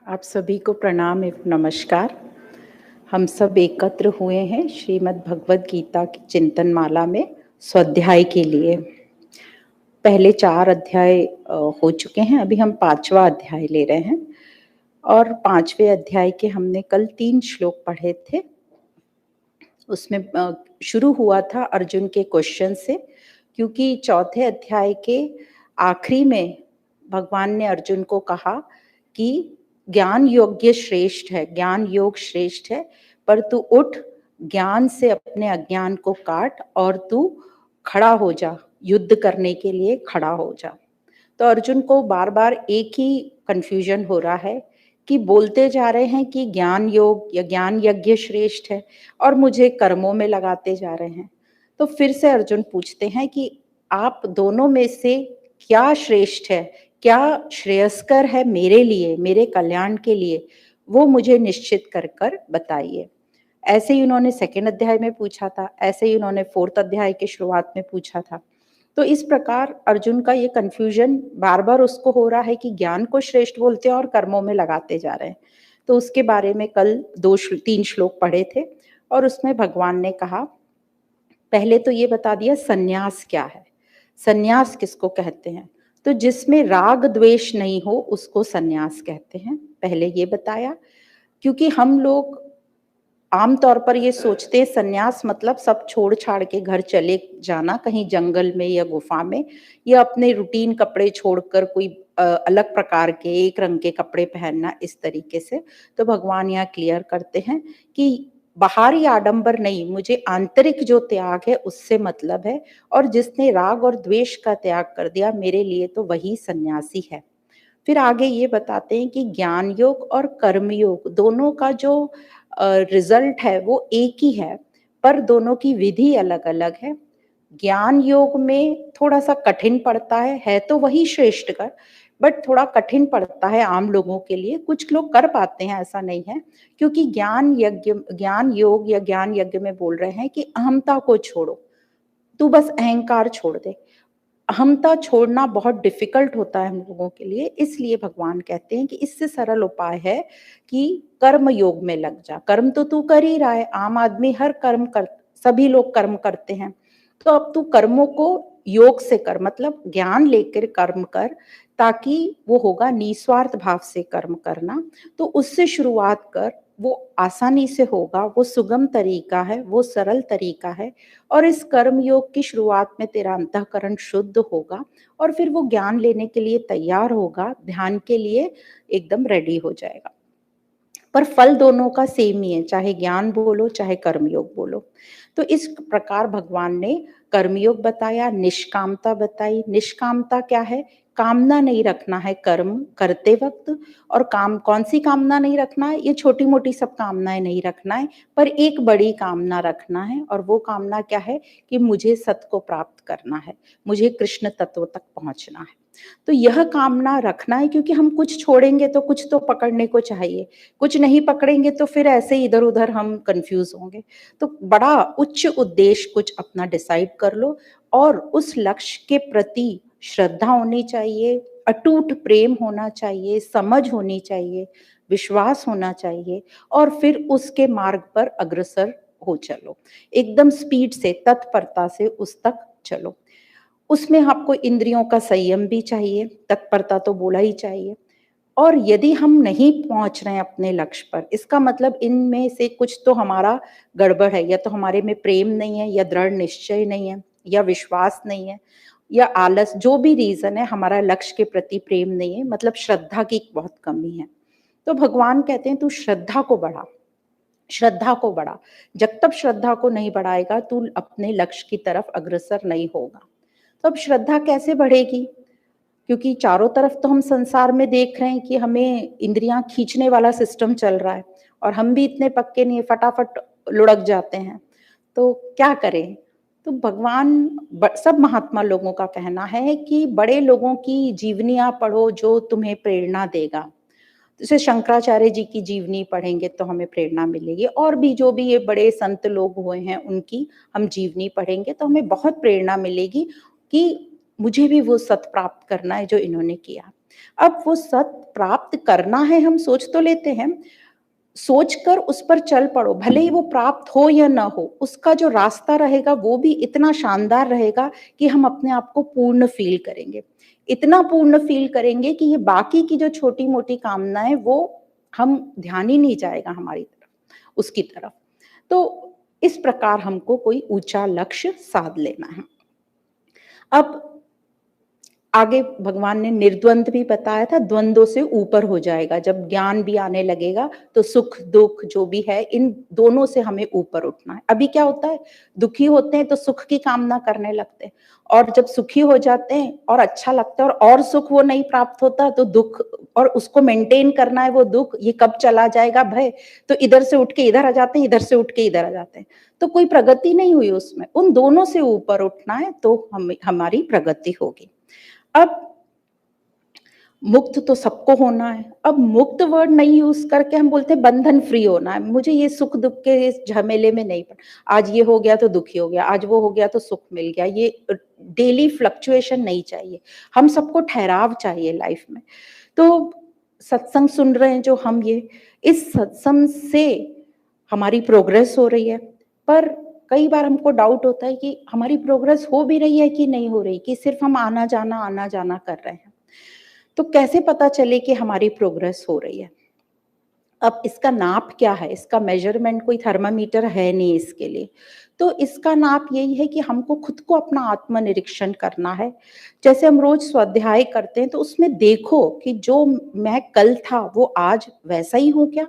आप सभी को प्रणाम एवं नमस्कार। हम सब एकत्र हुए हैं श्रीमद् भगवद गीता की चिंतन माला में स्वाध्याय के लिए। पहले 4 अध्याय हो चुके हैं, अभी हम 5वां अध्याय ले रहे हैं और 5वें अध्याय के हमने कल 3 श्लोक पढ़े थे। उसमें शुरू हुआ था अर्जुन के क्वेश्चन से, क्योंकि चौथे अध्याय के आखिरी में भगवान ने अर्जुन को कहा कि ज्ञान योग्य श्रेष्ठ है, ज्ञान योग श्रेष्ठ है, पर तू उठ, ज्ञान से अपने अज्ञान को काट और तू खड़ा हो जा, युद्ध करने के लिए खड़ा हो जा। तो अर्जुन को बार बार एक ही कंफ्यूजन हो रहा है कि बोलते जा रहे हैं कि ज्ञान योग या ज्ञान यज्ञ श्रेष्ठ है और मुझे कर्मों में लगाते जा रहे हैं। तो फिर से अर्जुन पूछते हैं कि आप दोनों में से क्या श्रेष्ठ है, क्या श्रेयस्कर है मेरे लिए, मेरे कल्याण के लिए, वो मुझे निश्चित कर कर बताइए। ऐसे ही उन्होंने सेकेंड अध्याय में पूछा था, ऐसे ही उन्होंने 4th अध्याय के शुरुआत में पूछा था। तो इस प्रकार अर्जुन का ये कन्फ्यूजन बार बार उसको हो रहा है कि ज्ञान को श्रेष्ठ बोलते हैं और कर्मों में लगाते जा रहे हैं। तो उसके बारे में कल 3 श्लोक पढ़े थे और उसमें भगवान ने कहा, पहले तो ये बता दिया सन्यास क्या है, सन्यास किसको कहते हैं। तो जिसमें राग द्वेष नहीं हो उसको सन्यास कहते हैं, पहले ये बताया। क्योंकि हम लोग आमतौर पर ये सोचते हैं सन्यास मतलब सब छोड़ छाड़ के घर चले जाना कहीं जंगल में या गुफा में, या अपने रूटीन कपड़े छोड़कर कोई अलग प्रकार के एक रंग के कपड़े पहनना, इस तरीके से। तो भगवान यहाँ क्लियर करते हैं कि बाहरी आडंबर नहीं, मुझे आंतरिक जो त्याग है उससे मतलब है, और जिसने राग और द्वेष का त्याग कर दिया मेरे लिए तो वही सन्यासी है। फिर आगे ये बताते हैं कि ज्ञान योग और कर्म योग दोनों का जो रिजल्ट है वो एक ही है, पर दोनों की विधि अलग अलग है। ज्ञान योग में थोड़ा सा कठिन पड़ता है तो वही श्रेष्ठ कर, बट थोड़ा कठिन पड़ता है आम लोगों के लिए। कुछ लोग कर पाते हैं, ऐसा नहीं है, क्योंकि ज्ञान योग या ज्ञान यज्ञ में बोल रहे हैं कि अहमता को छोड़ो, तू बस अहंकार छोड़ दे। अहमता छोड़ना बहुत डिफिकल्ट होता है हम लोगों के लिए, इसलिए भगवान कहते हैं कि इससे सरल उपाय है कि कर्म योग में लग जा। कर्म तो तू कर ही रहा है, आम आदमी हर कर्म कर, सभी लोग कर्म करते हैं। तो अब तू कर्मों को योग से कर, मतलब ज्ञान लेकर कर्म कर, ताकि वो होगा निस्वार्थ भाव से कर्म करना। तो उससे शुरुआत कर, वो आसानी से होगा, वो सुगम तरीका है, वो सरल तरीका है। और इस कर्म योग की शुरुआत में तेरा अंतःकरण शुद्ध होगा और फिर वो ज्ञान लेने के लिए तैयार होगा, ध्यान के लिए एकदम रेडी हो जाएगा। पर फल दोनों का सेम ही है, चाहे ज्ञान बोलो चाहे कर्मयोग बोलो। तो इस प्रकार भगवान ने कर्मयोग बताया, निष्कामता बताई। निष्कामता क्या है? कामना नहीं रखना है कर्म करते वक्त। और काम कौन सी कामना नहीं रखना है? ये छोटी मोटी सब कामनाएं नहीं रखना है, पर एक बड़ी कामना रखना है। और वो कामना क्या है? कि मुझे सत्य को प्राप्त करना है, मुझे कृष्ण तत्व तक पहुंचना है। तो यह कामना रखना है, क्योंकि हम कुछ छोड़ेंगे तो कुछ तो पकड़ने को चाहिए, कुछ नहीं पकड़ेंगे तो फिर ऐसे ही इधर उधर हम कंफ्यूज होंगे। तो बड़ा उच्च उद्देश्य कुछ अपना डिसाइड कर लो, और उस लक्ष्य के प्रति श्रद्धा होनी चाहिए, अटूट प्रेम होना चाहिए, समझ होनी चाहिए, विश्वास होना चाहिए, और फिर उसके मार्ग पर अग्रसर हो चलो, एकदम स्पीड से, तत्परता से उस तक चलो। उसमें आपको इंद्रियों का संयम भी चाहिए, तत्परता तो बोला ही चाहिए। और यदि हम नहीं पहुंच रहे हैं अपने लक्ष्य पर, इसका मतलब इनमें से कुछ तो हमारा गड़बड़ है, या तो हमारे में प्रेम नहीं है, या दृढ़ निश्चय नहीं है, या विश्वास नहीं है, या आलस, जो भी रीजन है, हमारा लक्ष्य के प्रति प्रेम नहीं है, मतलब श्रद्धा की बहुत कमी है। तो भगवान कहते हैं तू श्रद्धा को बढ़ा, श्रद्धा को बढ़ा। जब तक श्रद्धा को नहीं बढ़ाएगा तू अपने लक्ष्य की तरफ अग्रसर नहीं होगा। तो अब श्रद्धा कैसे बढ़ेगी? क्योंकि चारों तरफ तो हम संसार में देख रहे हैं कि हमें इंद्रियां खींचने वाला सिस्टम चल रहा है, और हम भी इतने पक्के नहीं है, फटाफट लुढ़क जाते हैं। तो क्या करें? तो भगवान, सब महात्मा लोगों का कहना है कि बड़े लोगों की जीवनियां पढ़ो जो तुम्हें प्रेरणा देगा। जैसे शंकराचार्य जी की जीवनी पढ़ेंगे तो हमें प्रेरणा मिलेगी, और भी जो भी ये बड़े संत लोग हुए हैं उनकी हम जीवनी पढ़ेंगे तो हमें बहुत प्रेरणा मिलेगी कि मुझे भी वो सत प्राप्त करना है जो इन्होंने किया। अब वो सत प्राप्त करना है, हम सोच तो लेते हैं, सोचकर उस पर चल पड़ो, भले ही वो प्राप्त हो या ना हो, उसका जो रास्ता रहेगा वो भी इतना शानदार रहेगा कि हम अपने आप को पूर्ण फील करेंगे। इतना पूर्ण फील करेंगे कि ये बाकी की जो छोटी-मोटी कामनाएँ वो हम ध्यान ही नहीं जाएगा हमारी तरफ, उसकी तरफ। तो इस प्रकार हमको कोई ऊँचा लक्ष्य साध लेना है। अब आगे भगवान ने निर्द्वंद भी बताया था, द्वंद्वों से ऊपर हो जाएगा। जब ज्ञान भी आने लगेगा, तो सुख-दुःख जो भी है, इन दोनों से हमें ऊपर उठना है। अभी क्या होता है, दुखी होते हैं तो सुख की कामना करने लगते हैं, और जब सुखी हो जाते हैं और अच्छा लगता है और सुख वो नहीं प्राप्त होता, तो दुःख, और उसको मेंटेन करना है वो दुःख, ये कब चला जाएगा भय, तो इधर से उठ के इधर आ जाते हैं, इधर से उठ के इधर आ जाते हैं। तो कोई प्रगति नहीं हुई उसमें। उन दोनों से ऊपर उठना है, तो हमारी प्रगति होगी। अब मुक्त तो सबको होना है। अब मुक्त वर्ड नहीं यूज़ करके हम बोलते हैं बंधन फ्री होना है। मुझे ये सुख-दुःख के इस झमेले में नहीं पड़ना। आज ये हो गया तो दुखी हो गया, आज वो हो गया तो सुख मिल गया। ये डेली फ्लक्चुएशन नहीं चाहिए। हम सबको ठहराव चाहिए लाइफ में। तो सत्संग सुन रहे हैं जो हम ये, इस सत्संग से हमारी प्रोग्रेस हो रही है, पर कई बार हमको डाउट होता है कि हमारी प्रोग्रेस हो भी रही है कि नहीं हो रही, कि सिर्फ़ हम आना-जाना कर रहे हैं। तो कैसे पता चले कि हमारी प्रोग्रेस हो रही है? अब इसका नाप क्या है? इसका मेज़रमेंट कोई थर्मामीटर है नहीं इसके लिए। तो इसका नाप यही है कि हमको खुद को अपना आत्मनिरीक्षण करना है। जैसे हम रोज़ स्वाध्याय करते हैं, तो उसमें देखो कि जो मैं कल था, वो आज वैसा ही हूँ क्या?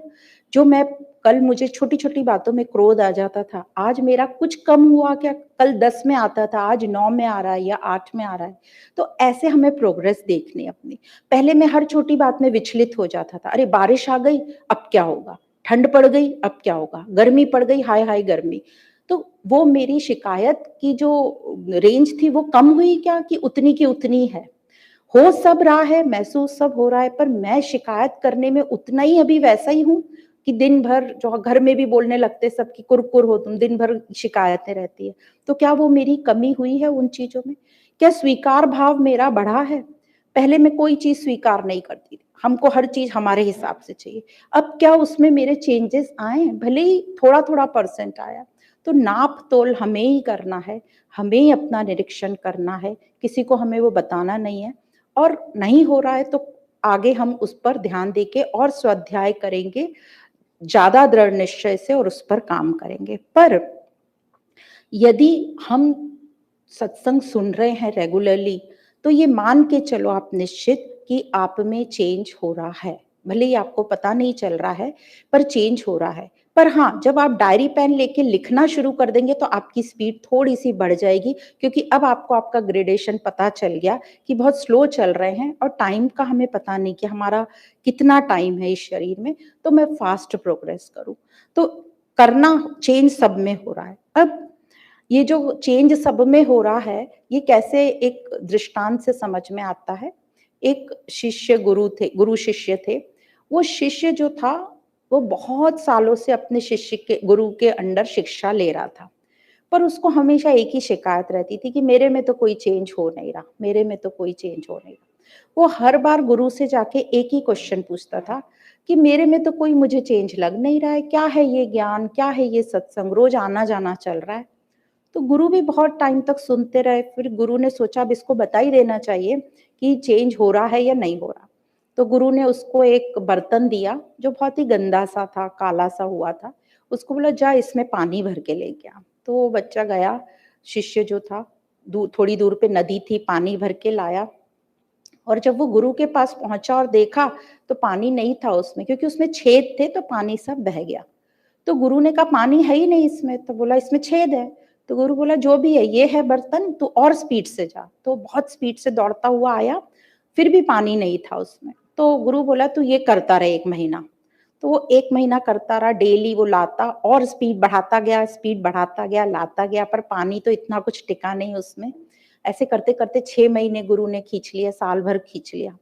जो मैं कल, मुझे छोटी-छोटी बातों में क्रोध आ जाता था, आज मेरा कुछ कम हुआ क्या? कल 10 में आता था, आज 9 में आ रहा है या 8 में आ रहा है। तो ऐसे हमें प्रोग्रेस देखनी है अपनी। पहले मैं हर छोटी बात में विचलित हो जाता था। अरे! बारिश आ गई, अब क्या होगा? ठंड पड़ गई, अब क्या होगा? गर्मी पड़ गई, हाय हाय गर्मी। तो वो मेरी शिकायत की जो रेंज थी, वो कम हुई क्या, कि उतनी की उतनी है? हो सब रहा है, महसूस सब हो रहा है, पर मैं शिकायत करने में उतना ही अभी वैसा ही हूँ, कि दिन भर जो घर में भी बोलने लगते हैं सब कि कुर-कुर हो तुम, दिन भर शिकायतें रहती है। तो क्या वो मेरी कमी हुई है उन चीज़ों में? क्या स्वीकार भाव मेरा बढ़ा है? पहले मैं कोई चीज़ स्वीकार नहीं करती थी। हमको हर चीज़ हमारे हिसाब से चाहिए। अब क्या उसमें मेरे चेंजेस आए हैं? भले ही थोड़ा-थोड़ा परसेंट आया। तो नाप-तोल हमें ही करना है, हमें ही अपना निरीक्षण करना है, किसी को हमें वो बताना नहीं है। और नहीं हो रहा है तो आगे हम उस पर ध्यान देके और स्वाध्याय करेंगे, ज़्यादा दृढ़ निश्चय से, और उस पर काम करेंगे। पर यदि हम सत्संग सुन रहे हैं रेगुलरली, तो ये मान के चलो आप निश्चित कि आप में चेंज हो रहा है। भले ही आपको पता नहीं चल रहा है, पर चेंज हो रहा है। पर हाँ, जब आप डायरी पेन लेके लिखना शुरू कर देंगे, तो आपकी स्पीड थोड़ी-सी बढ़ जाएगी, क्योंकि अब आपको आपका ग्रेडेशन पता चल गया कि बहुत स्लो चल रहे हैं और टाइम का हमें पता नहीं कि हमारा कितना टाइम है इस शरीर में, तो मैं फ़ास्ट प्रोग्रेस करूँ। तो करना, चेंज सब में हो रहा है। अब ये जो चेंज सब में हो रहा है, ये कैसे एक दृष्टांत से समझ में आता है। एक शिष्य गुरु थे, गुरु शिष्य थे। वो शिष्य जो था, वो बहुत सालों से अपने शिष्य के, गुरु के अंडर शिक्षा ले रहा था। पर उसको हमेशा एक ही शिकायत रहती थी कि मेरे में तो कोई चेंज हो नहीं रहा, मेरे में तो कोई चेंज हो नहीं रहा। वो हर बार गुरु से जाके एक ही क्वेश्चन पूछता था कि मेरे में तो कोई मुझे चेंज लग नहीं रहा है, क्या है ये ज्ञान, क्या है ये सत्संग, रोज़ आना-जाना चल रहा है। तो गुरु भी बहुत टाइम तक सुनते रहे, फिर गुरु ने सोचा अब इसको बता ही देना चाहिए कि चेंज हो रहा है या नहीं हो रहा। तो गुरु ने उसको एक बर्तन दिया जो बहुत ही गंदा सा था, काला सा हुआ था। उसको बोला जा इसमें पानी भर के लेके आ। तो वो बच्चा गया, शिष्य जो था, थोड़ी दूर पे नदी थी, पानी भर के लाया। और जब वो गुरु के पास पहुंचा और देखा, तो पानी नहीं था उसमें, क्योंकि उसमें छेद थे, तो पानी सब बह गया। तो गुरु ने कहा पानी है ही नहीं इसमें, तो बोला इसमें छेद है। तो गुरु बोला जो भी है ये है बर्तन, तू और स्पीड से जा। तो बहुत स्पीड से दौड़ता हुआ आया, फिर भी पानी नहीं था उसमें। तो गुरु बोला तू ये करता रहे 1 महीना। तो वो 1 महीना करता रहा, डेली वो लाता और स्पीड बढ़ाता गया, लाता गया, पर पानी तो इतना कुछ टिका नहीं उसमें। ऐसे करते-करते 6 महीने गुरु ने खींच लिया, साल भर खींच लिया।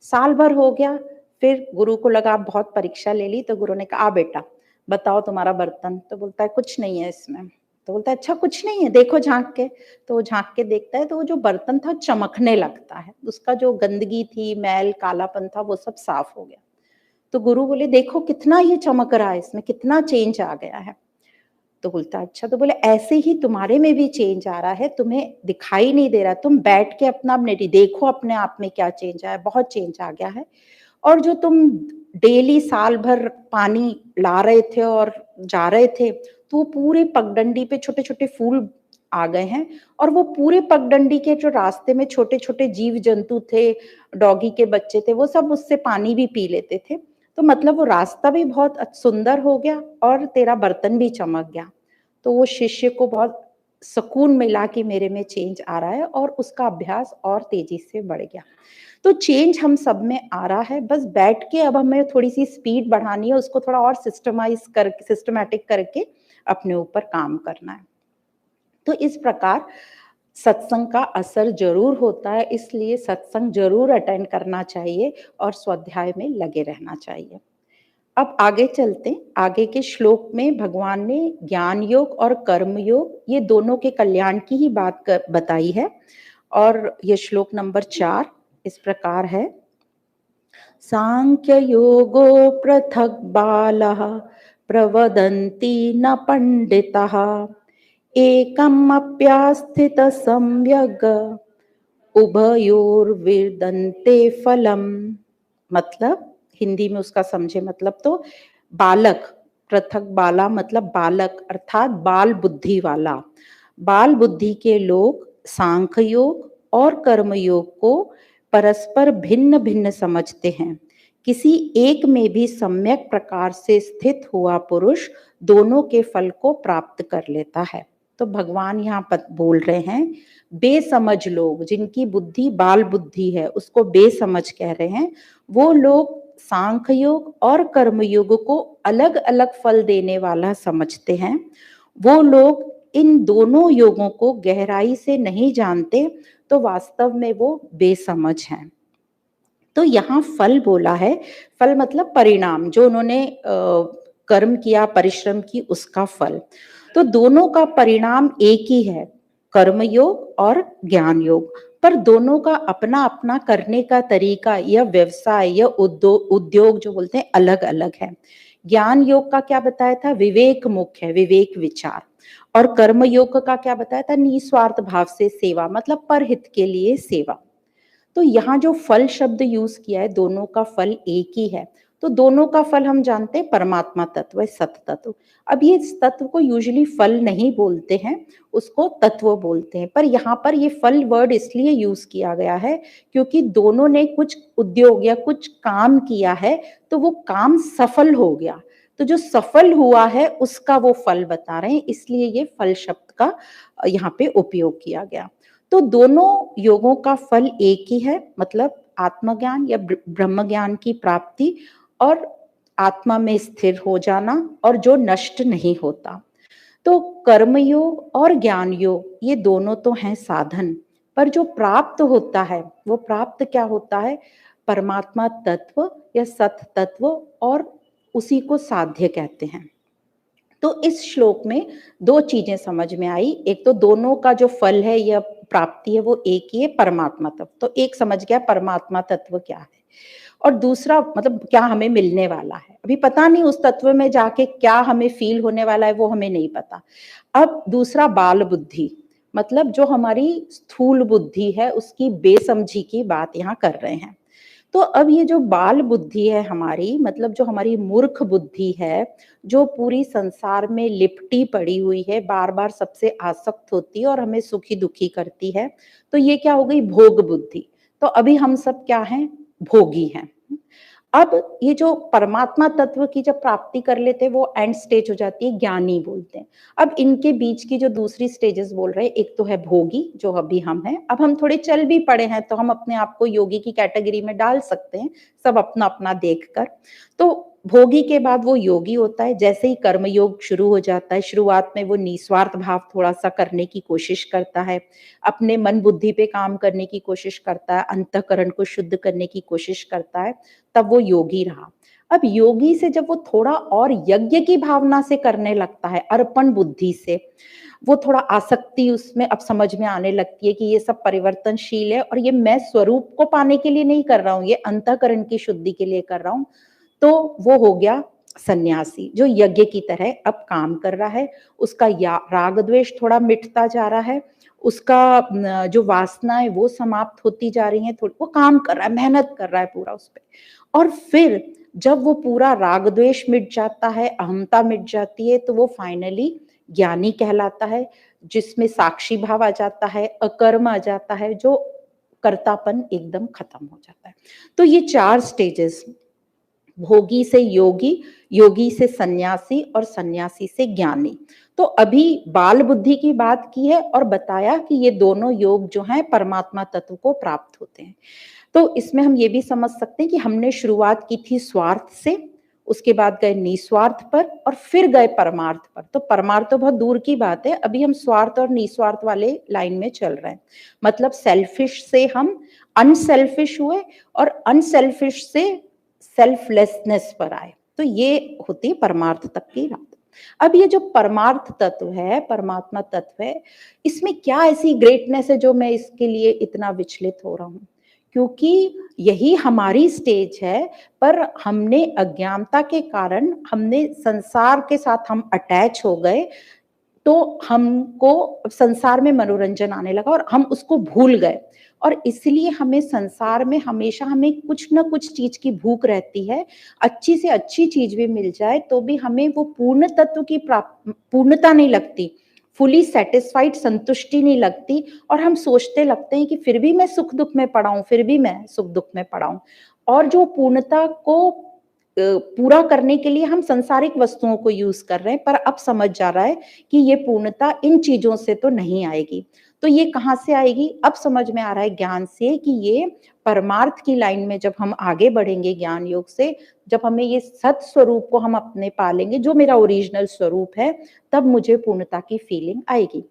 साल भर हो गया, फिर गुरु को लगा अब बहुत परीक्षा ले ली, तो गुरु ने कहा, "आ बेटा, बताओ तुम्हारा बर्तन।" तो बोलता है, "कुछ नहीं है इसमें।" तो बोलता है अच्छा कुछ नहीं है, देखो झाँक के। तो वो झाँक के देखता है तो वो जो बर्तन था चमकने लगता है। उसका जो गंदगी थी, मैल, कालापन था वो सब साफ हो गया। तो गुरु बोले देखो कितना ये चमक रहा है, इसमें कितना चेंज आ गया है। तो बोलता अच्छा, तो बोले ऐसे ही तुम्हारे में भी चेंज आ रहा है, तुम्हें दिखाई नहीं दे रहा, तुम बैठ के अपना देखो अपने आप में क्या चेंज आया है, बहुत चेंज आ गया है। और जो तुम डेली साल भर पानी ला रहे थे और जा रहे थे, तो वो पूरे पगडंडी पे छोटे छोटे फूल आ गए हैं। और वो पूरे पगडंडी के जो रास्ते में छोटे छोटे जीव जंतु थे, डॉगी के बच्चे थे, वो सब उससे पानी भी पी लेते थे। तो मतलब वो रास्ता भी बहुत सुंदर हो गया और तेरा बर्तन भी चमक गया। तो वो शिष्य को बहुत सुकून मिला कि मेरे में चेंज आ रहा है और उसका अभ्यास और तेजी से बढ़ गया। तो चेंज हम सब में आ रहा है, बस बैठ के अब हमें थोड़ी सी स्पीड बढ़ानी है, उसको थोड़ा और सिस्टमैटिक करके अपने ऊपर काम करना है। तो इस प्रकार सत्संग का असर जरूर होता है, इसलिए सत्संग जरूर अटेंड करना चाहिए और स्वाध्याय में लगे रहना चाहिए। अब आगे चलते हैं। आगे के श्लोक में भगवान ने ज्ञान योग और कर्म योग ये दोनों के कल्याण की ही बताई है। और ये श्लोक नंबर 4 इस प्रकार है। सांख्य योगो पृथक बालः प्रवदन्ति न पंडितः एकम अप्यास्थित सम्यग उभयोर्विदन्ते फलम। मतलब हिंदी में उसका समझे मतलब तो बालक, पृथक बाला मतलब बालक अर्थात बाल बुद्धि वाला। बाल बुद्धि के लोग सांख्य योग और कर्म योग को परस्पर भिन्न भिन्न समझते हैं। किसी एक में भी सम्यक प्रकार से स्थित हुआ पुरुष दोनों के फल को प्राप्त कर लेता है। तो भगवान यहाँ पर बोल रहे हैं बेसमझ लोग, जिनकी बुद्धि बाल बुद्धि है, उसको बेसमझ कह रहे हैं। वो लोग सांख्य योग और कर्म योग को अलग अलग फल देने वाला समझते हैं। वो लोग इन दोनों योगों को गहराई से नहीं जानते, तो वास्तव में वो बेसमझ हैं। तो यहाँ फल बोला है, फल मतलब परिणाम, जो उन्होंने कर्म किया, परिश्रम की, उसका फल। तो दोनों का परिणाम एक ही है, कर्म योग और ज्ञान योग। पर दोनों का अपना अपना करने का तरीका या व्यवसाय या उद्योग जो बोलते हैं अलग अलग है। ज्ञान योग का क्या बताया था, विवेक मुख्य है, विवेक विचार। और कर्म योग का क्या बताया था, निस्वार्थ भाव से सेवा, मतलब परहित के लिए सेवा। तो यहाँ जो फल शब्द यूज किया है, दोनों का फल एक ही है। तो दोनों का फल हम जानते हैं परमात्मा तत्व, सत तत्व। अब ये तत्व को यूजुअली फल नहीं बोलते हैं, उसको तत्व बोलते हैं। पर यहाँ पर ये फल वर्ड इसलिए यूज किया गया है क्योंकि दोनों ने कुछ उद्योग या कुछ काम किया है, तो वो काम सफल हो गया। तो जो सफल हुआ है उसका वो फल बता रहे हैं, इसलिए ये फल शब्द का यहाँ पे उपयोग किया गया। तो दोनों योगों का फल एक ही है, मतलब आत्मज्ञान या ब्रह्म ज्ञान की प्राप्ति और आत्मा में स्थिर हो जाना, और जो नष्ट नहीं होता। तो कर्म योग और ज्ञान योग ये दोनों तो हैं साधन, पर जो प्राप्त होता है वो प्राप्त क्या होता है, परमात्मा तत्व या सत तत्व, और उसी को साध्य कहते हैं। तो इस श्लोक में दो चीजें समझ में आई, एक तो दोनों का जो फल है या प्राप्ति है वो एक ही है, परमात्मा तत्व। तो एक समझ गया परमात्मा तत्व क्या है, और दूसरा मतलब क्या हमें मिलने वाला है। अभी पता नहीं उस तत्व में जाके क्या हमें फील होने वाला है, वो हमें नहीं पता। अब दूसरा बाल बुद्धि, मतलब जो हमारी स्थूल बुद्धि है उसकी बेसमझी की बात यहाँ कर रहे हैं। तो अब ये जो बाल बुद्धि है हमारी, मतलब जो हमारी मूर्ख बुद्धि है, जो पूरी संसार में लिपटी पड़ी हुई है, बार बार सबसे आसक्त होती है और हमें सुखी दुखी करती है, तो ये क्या हो गई, भोग बुद्धि। तो अभी हम सब क्या हैं, भोगी हैं। अब ये जो परमात्मा तत्व की जब प्राप्ति कर लेते हैं वो एंड स्टेज हो जाती है, ज्ञानी बोलते हैं। अब इनके बीच की जो दूसरी स्टेजेस बोल रहे हैं, एक तो है भोगी जो अभी हम हैं। अब हम थोड़े चल भी पड़े हैं तो हम अपने आप को योगी की कैटेगरी में डाल सकते हैं, सब अपना अपना देखकर। तो भोगी के बाद वो योगी होता है। जैसे ही कर्म योग शुरू हो जाता है, शुरुआत में वो निस्वार्थ भाव थोड़ा सा करने की कोशिश करता है, अपने मन बुद्धि पे काम करने की कोशिश करता है, अंतःकरण को शुद्ध करने की कोशिश करता है, तब वो योगी रहा। अब योगी से जब वो थोड़ा और यज्ञ की भावना से करने लगता है, अर्पण बुद्धि से, वो थोड़ा आसक्ति उसमें अब समझ में आने लगती है कि ये सब परिवर्तनशील है और ये मैं स्वरूप को पाने के लिए नहीं कर रहा हूँ, ये अंतःकरण की शुद्धि के लिए कर रहा हूँ। तो वो हो गया सन्यासी, जो यज्ञ की तरह अब काम कर रहा है। उसका या राग द्वेष थोड़ा मिटता जा रहा है, उसका जो वासना है वो समाप्त होती जा रही है, थोड़ी वो काम कर रहा है, मेहनत कर रहा है पूरा उस पे। और फिर जब वो पूरा राग द्वेष मिट जाता है, अहमता मिट जाती है, तो वो फाइनली ज्ञानी कहलाता है, जिसमें साक्षी भाव आ जाता है, अकर्म आ जाता है, जो कर्तापन एकदम खत्म हो जाता है। तो ये 4 स्टेजेस, भोगी से योगी, योगी से सन्यासी और सन्यासी से ज्ञानी। तो अभी बाल बुद्धि की बात की है और बताया कि ये दोनों योग जो हैं परमात्मा तत्व को प्राप्त होते हैं। तो इसमें हम ये भी समझ सकते हैं कि हमने शुरुआत की थी स्वार्थ से, उसके बाद गए निस्वार्थ पर और फिर गए परमार्थ पर। तो परमार्थ तो बहुत दूर की बात है, अभी हम स्वार्थ और निस्वार्थ वाले लाइन में चल रहे हैं। मतलब सेल्फिश से हम अनसेल्फिश हुए और अनसेल्फिश से सेल्फलेसनेस पर आए। तो ये होती है परमार्थ तक की रात। अब ये जो परमार्थ तत्व है, परमात्मा तत्व है, इसमें क्या ऐसी ग्रेटनेस है जो मैं इसके लिए इतना विचलित हो रहा हूँ? क्योंकि यही हमारी स्टेज है, पर हमने अज्ञानता के कारण हमने संसार के साथ हम अटैच हो गए, तो हमको संसार में मनोरंजन आने लगा और हम उसको भूल गए। और इसलिए हमें संसार में हमेशा हमें कुछ ना कुछ चीज की भूख रहती है, अच्छी से अच्छी चीज भी मिल जाए तो भी हमें वो पूर्ण तत्व की पूर्णता नहीं लगती, फुली सेटिस्फाइड संतुष्टि नहीं लगती, और हम सोचते लगते हैं कि फिर भी मैं सुख दुख में पड़ा हूं, फिर भी मैं सुख दुख में पड़ा हूं। और जो पूर्णता को पूरा करने के लिए हम सांसारिक वस्तुओं को यूज कर रहे हैं, पर अब समझ जा रहा है कि ये पूर्णता इन चीजों से तो नहीं आएगी। तो ये कहाँ से आएगी? अब समझ में आ रहा है ज्ञान से कि ये परमार्थ की लाइन में जब हम आगे बढ़ेंगे ज्ञान योग से, जब हमें ये सत स्वरूप को हम अपने पालेंगे, जो मेरा ओरिजिनल स्वरूप है, तब मुझे पूर्णता की फीलिंग आएगी।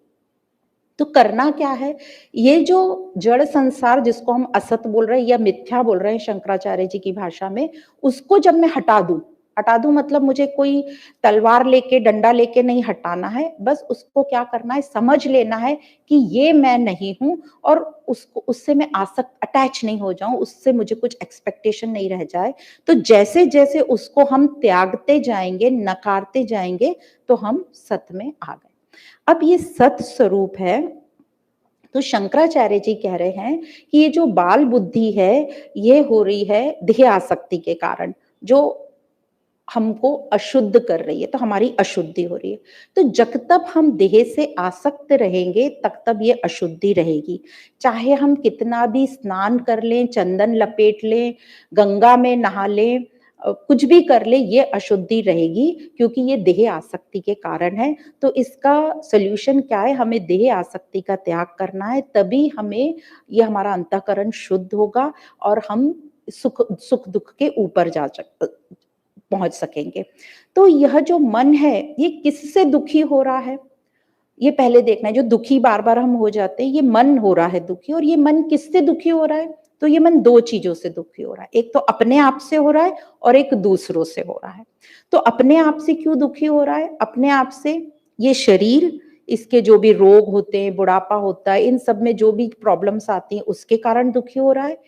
तो करना क्या है? ये जो जड़ संसार जिसको हम असत बोल रहे हैं या मिथ्या बोल रहे हैं शंकराचार्य जी की भाषा में, उसको जब मैं हटा दूं मतलब मुझे कोई तलवार लेके डंडा लेके नहीं हटाना है, बस उसको क्या करना है, समझ लेना है कि ये मैं नहीं हूं, और उसको उससे मैं आसक्त अटैच नहीं हो जाऊं, उससे मुझे कुछ एक्सपेक्टेशन नहीं रह जाए। तो जैसे जैसे उसको हम त्यागते जाएंगे, नकारते जाएंगे, तो हम सत में आ गए। अब ये सत स्वरूप है, तो शंकराचार्य जी कह रहे हैं कि ये जो बाल बुद्धि है, ये हो रही है देह आसक्ति के कारण, जो हमको अशुद्ध कर रही है, तो हमारी अशुद्धि हो रही है। तो जब तक हम देह से आसक्त रहेंगे तब तक ये अशुद्धि रहेगी। चाहे हम कितना भी स्नान कर लें, चंदन लपेट लें, गंगा में नहा लें, कुछ भी कर ले, ये अशुद्धि रहेगी, क्योंकि ये देह आसक्ति के कारण है। तो इसका सोल्यूशन क्या है? हमें देह आसक्ति का त्याग करना है, तभी हमें ये हमारा अंतःकरण शुद्ध होगा और हम सुख दुख के ऊपर पहुंच सकेंगे। तो यह जो मन है, ये किससे दुखी हो रहा है, ये पहले देखना है। जो दुखी बार बार हम हो जाते हैं, ये मन हो रहा है दुखी, और ये मन किससे दुखी हो रहा है? तो ये मन 2 चीजों से दुखी हो रहा है, एक तो अपने आप से हो रहा है और एक दूसरों से हो रहा है। तो अपने आप से क्यों दुखी हो रहा है? अपने आप से ये शरीर, इसके जो भी रोग होते हैं, बुढ़ापा होता है, इन सब में जो भी प्रॉब्लम्स आती हैं उसके कारण दुखी हो रहा है।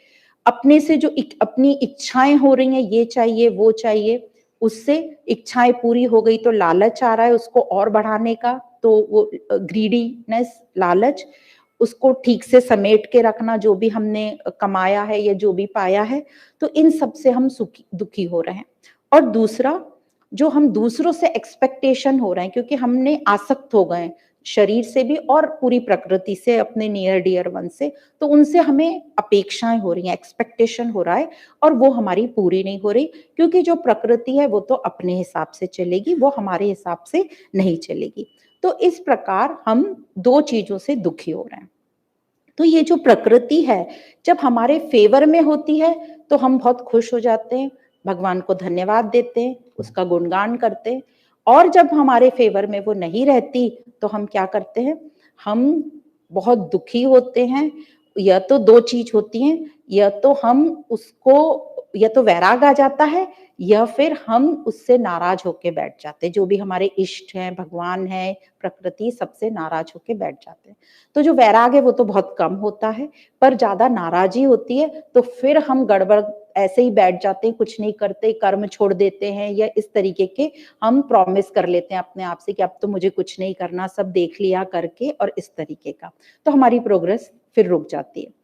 अपने से जो अपनी इच्छाएं हो रही हैं, ये चाहिए वो चाहिए, उससे इच्छाएं पूरी हो गई तो लालच आ रहा है उसको और बढ़ाने का, तो वो ग्रीडीनेस, लालच, उसको ठीक से समेट के रखना जो भी हमने कमाया है या जो भी पाया है, तो इन सब से हम दुखी हो रहे हैं। और दूसरा, जो हम दूसरों से एक्सपेक्टेशन हो रहे हैं, क्योंकि हमने आसक्त हो गए शरीर से भी और पूरी प्रकृति से, अपने नियर डियर वन से, तो उनसे हमें अपेक्षाएं हो रही हैं, एक्सपेक्टेशन हो रहा है, और वो हमारी पूरी नहीं हो रही, क्योंकि जो प्रकृति है वो तो अपने हिसाब से चलेगी, वो हमारे हिसाब से नहीं चलेगी। तो इस प्रकार हम 2 चीजों से दुखी हो रहे हैं। तो ये जो प्रकृति है, जब हमारे फेवर में होती है तो हम बहुत खुश हो जाते हैं, भगवान को धन्यवाद देते हैं, उसका गुणगान करते हैं। और जब हमारे फेवर में वो नहीं रहती तो हम क्या करते हैं? हम बहुत दुखी होते हैं। या तो 2 चीज होती हैं, या तो हम उसको या तो वैराग आ जाता है या फिर हम उससे नाराज होके बैठ जाते हैं। जो भी हमारे इष्ट हैं, भगवान है, प्रकृति, सबसे नाराज होके बैठ जाते हैं। तो जो वैराग है वो तो बहुत कम होता है, पर ज्यादा नाराजी होती है तो फिर हम गड़बड़ ऐसे ही बैठ जाते हैं, कुछ नहीं करते, कर्म छोड़ देते हैं, या इस तरीके के हम प्रॉमिस कर लेते हैं अपने आप से कि अब तो मुझे कुछ नहीं करना, सब देख लिया करके, और इस तरीके का। तो हमारी प्रोग्रेस फिर रुक जाती है।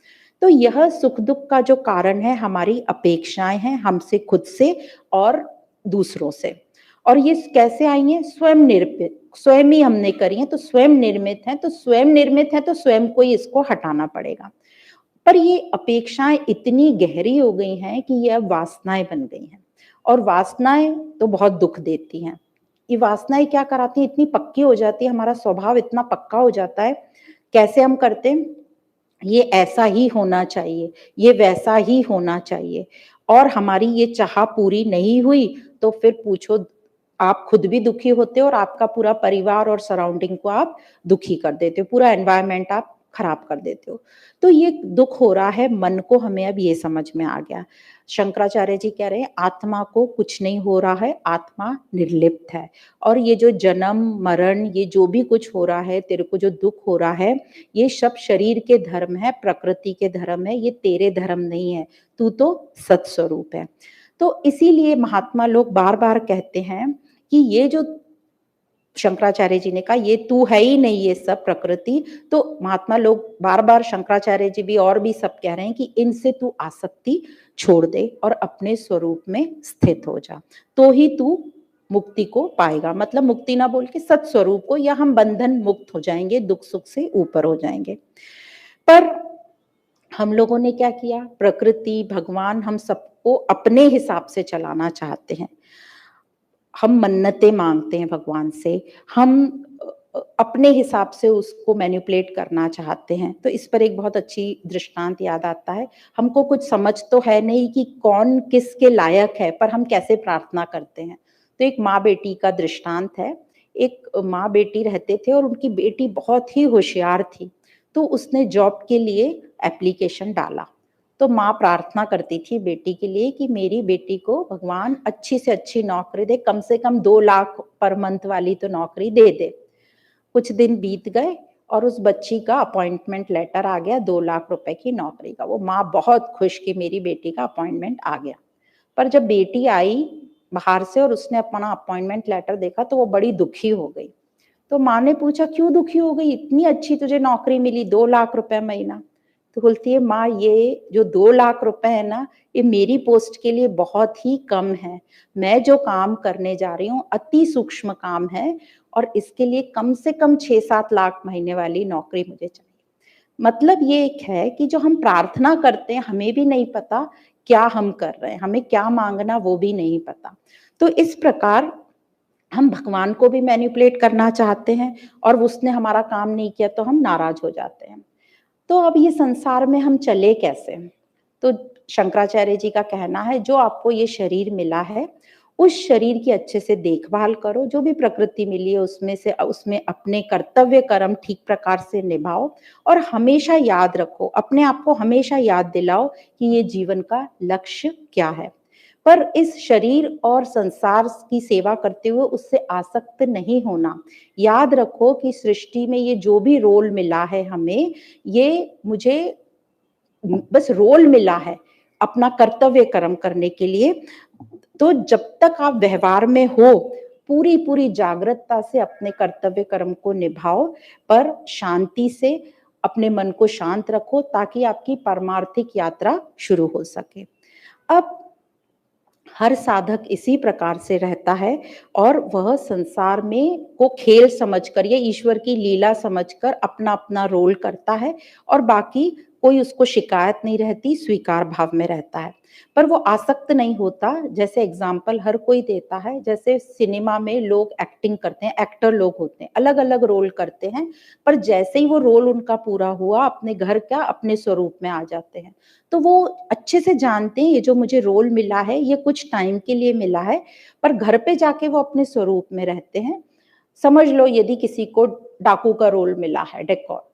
तो यह सुख दुख का जो कारण है हमारी अपेक्षाएं हैं, हमसे खुद से और दूसरों से। और ये कैसे आई है? स्वयं निर्मित, स्वयं ही हमने करी है, तो स्वयं निर्मित है, तो स्वयं निर्मित है तो स्वयं को ही इसको हटाना पड़ेगा। पर ये अपेक्षाएं इतनी गहरी हो गई हैं कि ये अब वासनाएं बन गई हैं, और वासनाएं तो बहुत दुख देती हैं। ये वासनाएं क्या कराती हैं? इतनी पक्की हो जाती है, हमारा स्वभाव इतना पक्का हो जाता है। कैसे हम करते हैं? ये ऐसा ही होना चाहिए, ये वैसा ही होना चाहिए, और हमारी ये चाह पूरी नहीं हुई तो फिर पूछो, आप खुद भी दुखी होते हो और आपका पूरा परिवार और सराउंडिंग को आप दुखी कर देते हो, पूरा एनवायरनमेंट आप खराब कर देते हो। तो ये दुख हो रहा है मन को, हमें अब ये समझ में आ गया। शंकराचार्य जी कह रहे हैं आत्मा को कुछ नहीं हो रहा है, आत्मा निर्लिप्त है, और ये जो जन्म मरण, ये जो भी कुछ हो रहा है, तेरे को जो दुख हो रहा है, ये सब शरीर के धर्म है, प्रकृति के धर्म है, ये तेरे धर्म नहीं है, तू तो सत्स्वरूप है। तो इसीलिए महात्मा लोग बार बार कहते हैं कि ये जो शंकराचार्य जी ने कहा ये तू है ही नहीं, ये सब प्रकृति, तो महात्मा लोग बार बार, शंकराचार्य जी भी और भी सब कह रहे हैं कि इनसे तू आसक्ति छोड़ दे और अपने स्वरूप में स्थित हो जा, तो ही तू मुक्ति को पाएगा। मतलब मुक्ति ना बोल के सत्स्वरूप को, या हम बंधन मुक्त हो जाएंगे, दुख सुख से ऊपर हो जाएंगे। पर हम लोगों ने क्या किया? प्रकृति, भगवान, हम सबको अपने हिसाब से चलाना चाहते हैं। हम मन्नतें मांगते हैं भगवान से, हम अपने हिसाब से उसको मैनिपुलेट करना चाहते हैं। तो इस पर एक बहुत अच्छी दृष्टांत याद आता है। हमको कुछ समझ तो है नहीं कि कौन किसके लायक है, पर हम कैसे प्रार्थना करते हैं। तो एक माँ बेटी का दृष्टांत है। एक माँ बेटी रहते थे और उनकी बेटी बहुत ही होशियार थी, तो उसने जॉब के लिए एप्लीकेशन डाला। तो माँ प्रार्थना करती थी बेटी के लिए कि मेरी बेटी को भगवान अच्छी से अच्छी नौकरी दे, कम से कम 2 लाख पर मंथ वाली तो नौकरी दे दे। कुछ दिन बीत गए और उस बच्ची का अपॉइंटमेंट लेटर आ गया 2 लाख रुपए की नौकरी का। वो माँ बहुत खुश कि मेरी बेटी का अपॉइंटमेंट आ गया। पर जब बेटी आई बाहर से और उसने अपना अपॉइंटमेंट लेटर देखा तो वो बड़ी दुखी हो गई। तो माँ ने पूछा क्यों दुखी हो गई, इतनी अच्छी तुझे नौकरी मिली, 2 लाख रुपए महीना। तो बोलती है माँ ये जो 2 लाख रुपए है ना, ये मेरी पोस्ट के लिए बहुत ही कम है। मैं जो काम करने जा रही हूँ अति सूक्ष्म काम है, और इसके लिए कम से कम 6-7 लाख महीने वाली नौकरी मुझे चाहिए। मतलब ये एक है कि जो हम प्रार्थना करते हैं हमें भी नहीं पता क्या हम कर रहे हैं, हमें क्या मांगना वो भी नहीं पता। तो इस प्रकार हम भगवान को भी मैनिपुलेट करना चाहते हैं, और उसने हमारा काम नहीं किया तो हम नाराज हो जाते हैं। तो अब ये संसार में हम चले कैसे? तो शंकराचार्य जी का कहना है जो आपको ये शरीर मिला है, उस शरीर की अच्छे से देखभाल करो, जो भी प्रकृति मिली है उसमें अपने कर्तव्य कर्म ठीक प्रकार से निभाओ, और हमेशा याद रखो, अपने आप को हमेशा याद दिलाओ कि ये जीवन का लक्ष्य क्या है। पर इस शरीर और संसार की सेवा करते हुए उससे आसक्त नहीं होना। याद रखो कि सृष्टि में ये जो भी रोल मिला है हमें, ये मुझे बस रोल मिला है अपना कर्तव्य कर्म करने के लिए। तो जब तक आप व्यवहार में हो, पूरी पूरी जागृतता से अपने कर्तव्य कर्म को निभाओ, पर शांति से अपने मन को शांत रखो ताकि आपकी परमार्थिक यात्रा शुरू हो सके। अब हर साधक इसी प्रकार से रहता है, और वह संसार में को खेल समझकर या ईश्वर की लीला समझकर अपना अपना रोल करता है, और बाकी कोई उसको शिकायत नहीं रहती, स्वीकार भाव में रहता है। पर वो आसक्त नहीं होता। जैसे एग्जाम्पल हर कोई देता है, जैसे सिनेमा में लोग एक्टिंग करते हैं, एक्टर लोग होते हैं, अलग अलग रोल करते हैं, पर जैसे ही वो रोल उनका पूरा हुआ अपने घर का अपने स्वरूप में आ जाते हैं। तो वो अच्छे से जानते हैं ये जो मुझे रोल मिला है ये कुछ टाइम के लिए मिला है, पर घर पे जाके वो अपने स्वरूप में रहते हैं। समझ लो यदि किसी को डाकू का रोल मिला है, डेकोर,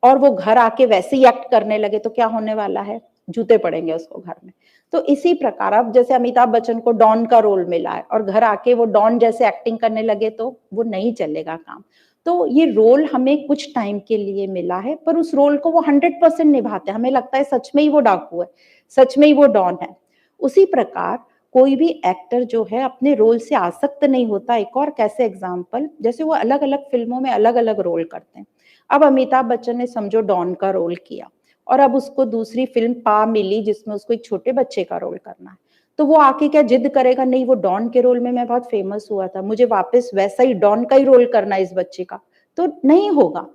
और वो घर आके वैसे ही एक्ट करने लगे तो क्या होने वाला है? जूते पड़ेंगे उसको घर में। तो इसी प्रकार अब जैसे अमिताभ बच्चन को डॉन का रोल मिला है और घर आके वो डॉन जैसे एक्टिंग करने लगे तो वो नहीं चलेगा काम। तो ये रोल हमें कुछ टाइम के लिए मिला है, पर उस रोल को वो 100% निभाते हैं। हमें लगता है सच में ही वो डाकू है, सच में ही वो डॉन है। उसी प्रकार कोई भी एक्टर जो है अपने रोल से आसक्त नहीं होता। एक और कैसे एग्जाम्पल, जैसे वो अलग-अलग फ़िल्मों में अलग-अलग रोल करते हैं। अब अमिताभ बच्चन ने समझो डॉन का रोल किया और अब उसको दूसरी फ़िल्म पा मिली जिसमें उसको एक छोटे बच्चे का रोल करना है। तो वो आके क्या जिद करेगा, नहीं वो डॉन के रोल में मैं बहुत फेमस हुआ था, मुझे वापस वैसा ही डॉन का ही रोल करना है इस बच्चे का, तो नहीं होगा।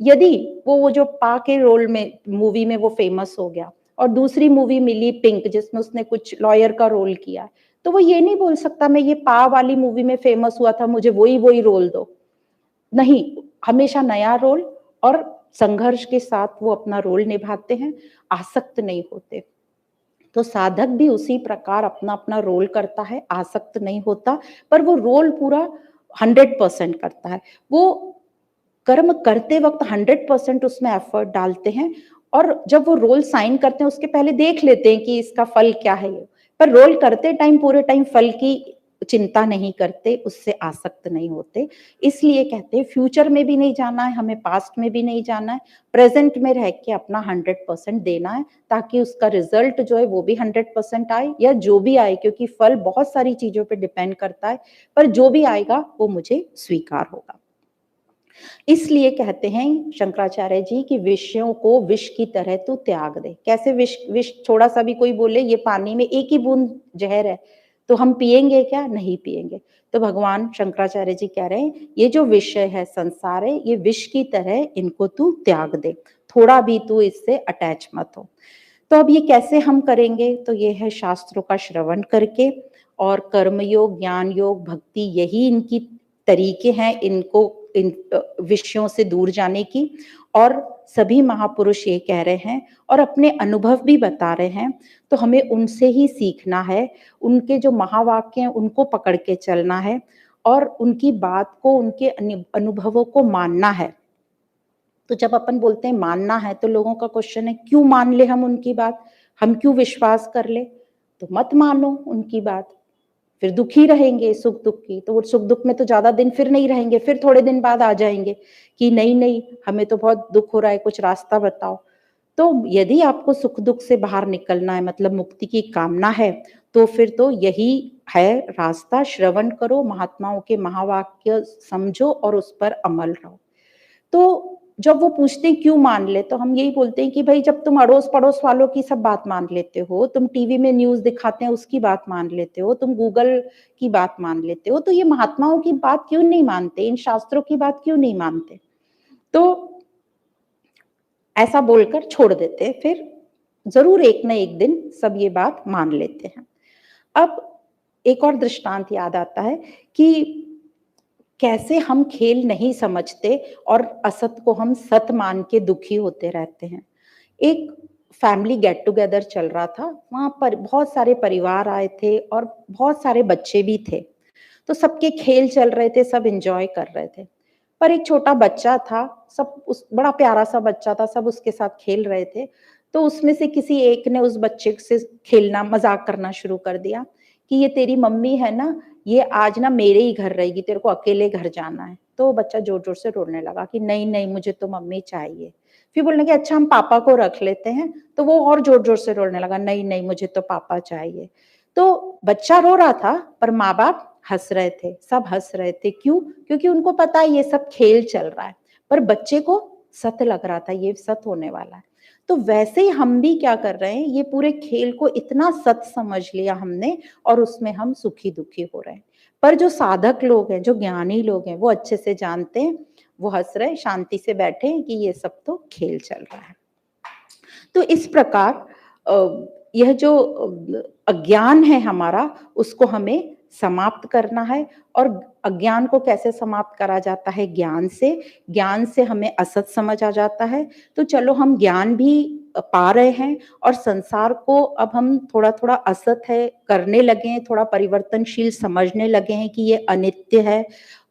यदि वो जो पा के रोल में मूवी में वो फेमस हो गया और दूसरी मूवी मिली पिंक जिसमें उसने कुछ लॉयर का रोल किया है, तो वो ये नहीं बोल सकता मैं ये पा वाली मूवी में फेमस हुआ था, मुझे वही रोल दो। नहीं, हमेशा नया रोल और संघर्ष के साथ वो अपना रोल निभाते हैं, आसक्त नहीं होते। तो साधक भी उसी प्रकार अपना-अपना रोल करता है, आसक्त नहीं होता, पर वो रोल पूरा 100% करता है। वो कर्म करते वक़्त 100% उसमें एफर्ट डालते हैं और जब वो रोल साइन करते हैं उसके पहले देख लेते हैं कि इसका फल क्या है ये। पर रोल करते टाइम पूरे टाइम फल की चिंता नहीं करते, उससे आसक्त नहीं होते। इसलिए कहते हैं फ्यूचर में भी नहीं जाना है, हमें पास्ट में भी नहीं जाना है, प्रेज़ेंट में रह के अपना 100% देना है ताकि उसका रिज़ल्ट जो है वो भी 100% आए या जो भी आए, क्योंकि फल बहुत सारी चीज़ों पे डिपेंड करता है, पर जो भी आएगा वो मुझे स्वीकार होगा। इसलिए कहते हैं शंकराचार्य जी कि विषयों को विष की तरह तू त्याग दे। कैसे विष विष थोड़ा-सा भी कोई बोले ये पानी में एक ही बूंद ज़हर है, तो हम पिएँगे क्या? नहीं पिएँगे। तो भगवान शंकराचार्य जी कह रहे हैं ये जो विषय है, संसार है, ये विष की तरह इनको तू त्याग दे। थोड़ा भी तू इससे अटैच मत हो। तो अब ये कैसे हम करेंगे? तो ये है शास्त्रों का श्रवण करके और कर्म योग, ज्ञान योग, भक्ति यही इनकी तरीके हैं इनको इन विषयों से दूर जाने की। और सभी महापुरुष ये कह रहे हैं और अपने अनुभव भी बता रहे हैं, तो हमें उनसे ही सीखना है। उनके जो महावाक्य हैं उनको पकड़ के चलना है और उनकी बात को, उनके अनुभवों को मानना है। तो जब अपन बोलते हैं मानना है तो लोगों का क्वेश्चन है क्यों मान ले हम उनकी बात? हम क्यों विश्वास कर ले? तो मत मानो उनकी बात। फिर दुखी रहेंगे सुख-दुख की, तो वो सुख-दुख में तो ज़्यादा दिन फिर नहीं रहेंगे, फिर थोड़े दिन बाद आ जाएँगे कि नहीं-नहीं हमें तो बहुत दुःख हो रहा है, कुछ रास्ता बताओ। तो यदि आपको सुख-दुख से बाहर निकलना है मतलब मुक्ति की कामना है, तो फिर तो यही है रास्ता, श्रवण करो, महात्माओं के महावाक्य समझो और उस पर अमल रहो। तो जब वो पूछते हैं क्यों मान ले, तो हम यही बोलते हैं कि भई जब तुम अड़ोस-पड़ोस वालों की सब बात मान लेते हो, तुम टीवी में न्यूज़ दिखाते हैं उसकी बात मान लेते हो, तुम गूगल की बात मान लेते हो, तो ये महात्माओं की बात क्यों नहीं मानते? इन शास्त्रों की बात क्यों नहीं मानते? तो ऐसा बोलकर छोड़ देते हैं, फिर ज़रूर एक ना एक दिन सब ये बात मान लेते हैं। अब एक और दृष्टांत याद आता है कि कैसे हम खेल नहीं समझते और असत को हम सत मान के दुखी होते रहते हैं। एक फैमिली गेट टुगेदर चल रहा था, वहाँ पर बहुत सारे परिवार आए थे और बहुत सारे बच्चे भी थे। तो सबके खेल चल रहे थे, सब एन्जॉय कर रहे थे। पर एक छोटा बच्चा था, सब उस बड़ा प्यारा-सा बच्चा था, सब उसके साथ खेल रहे थे। तो उसमें से किसी एक ने उस बच्चे से खेलना, मज़ाक करना शुरू कर दिया कि ये तेरी मम्मी है ना, ये आज ना मेरे ही घर रहेगी, तेरे को अकेले घर जाना है। तो वो बच्चा ज़ोर-ज़ोर से रोने लगा कि नहीं-नहीं मुझे तो मम्मी चाहिए। फिर बोलने लगे अच्छा हम पापा को रख लेते हैं, तो वो और ज़ोर-ज़ोर से रोने लगा, नहीं-नहीं मुझे तो पापा चाहिए। तो बच्चा रो रहा था, पर माँ-बाप हँस रहे थे, सब हँस रहे थे। क्यों? क्योंकि उनको पता है ये सब खेल चल रहा है, पर बच्चे को सत लग रहा था, ये सत होने वाला है। तो वैसे ही हम भी क्या कर रहे हैं, ये पूरे खेल को इतना सत समझ लिया हमने और उसमें हम सुखी-दुखी हो रहे हैं। पर जो साधक लोग हैं, जो ज्ञानी लोग हैं, वो अच्छे से जानते हैं, वो हँस रहे हैं, शांति से बैठे हैं कि ये सब तो खेल चल रहा है। तो इस प्रकार यह जो अज्ञान है हमारा, उसको हमें समाप्त करना है और अज्ञान को कैसे समाप्त करा जाता है? ज्ञान से हमें असत समझ आ जाता है। तो चलो हम ज्ञान भी पा रहे हैं और संसार को अब हम थोड़ा-थोड़ा असत है करने लगे हैं, थोड़ा परिवर्तनशील समझने लगे हैं कि ये अनित्य है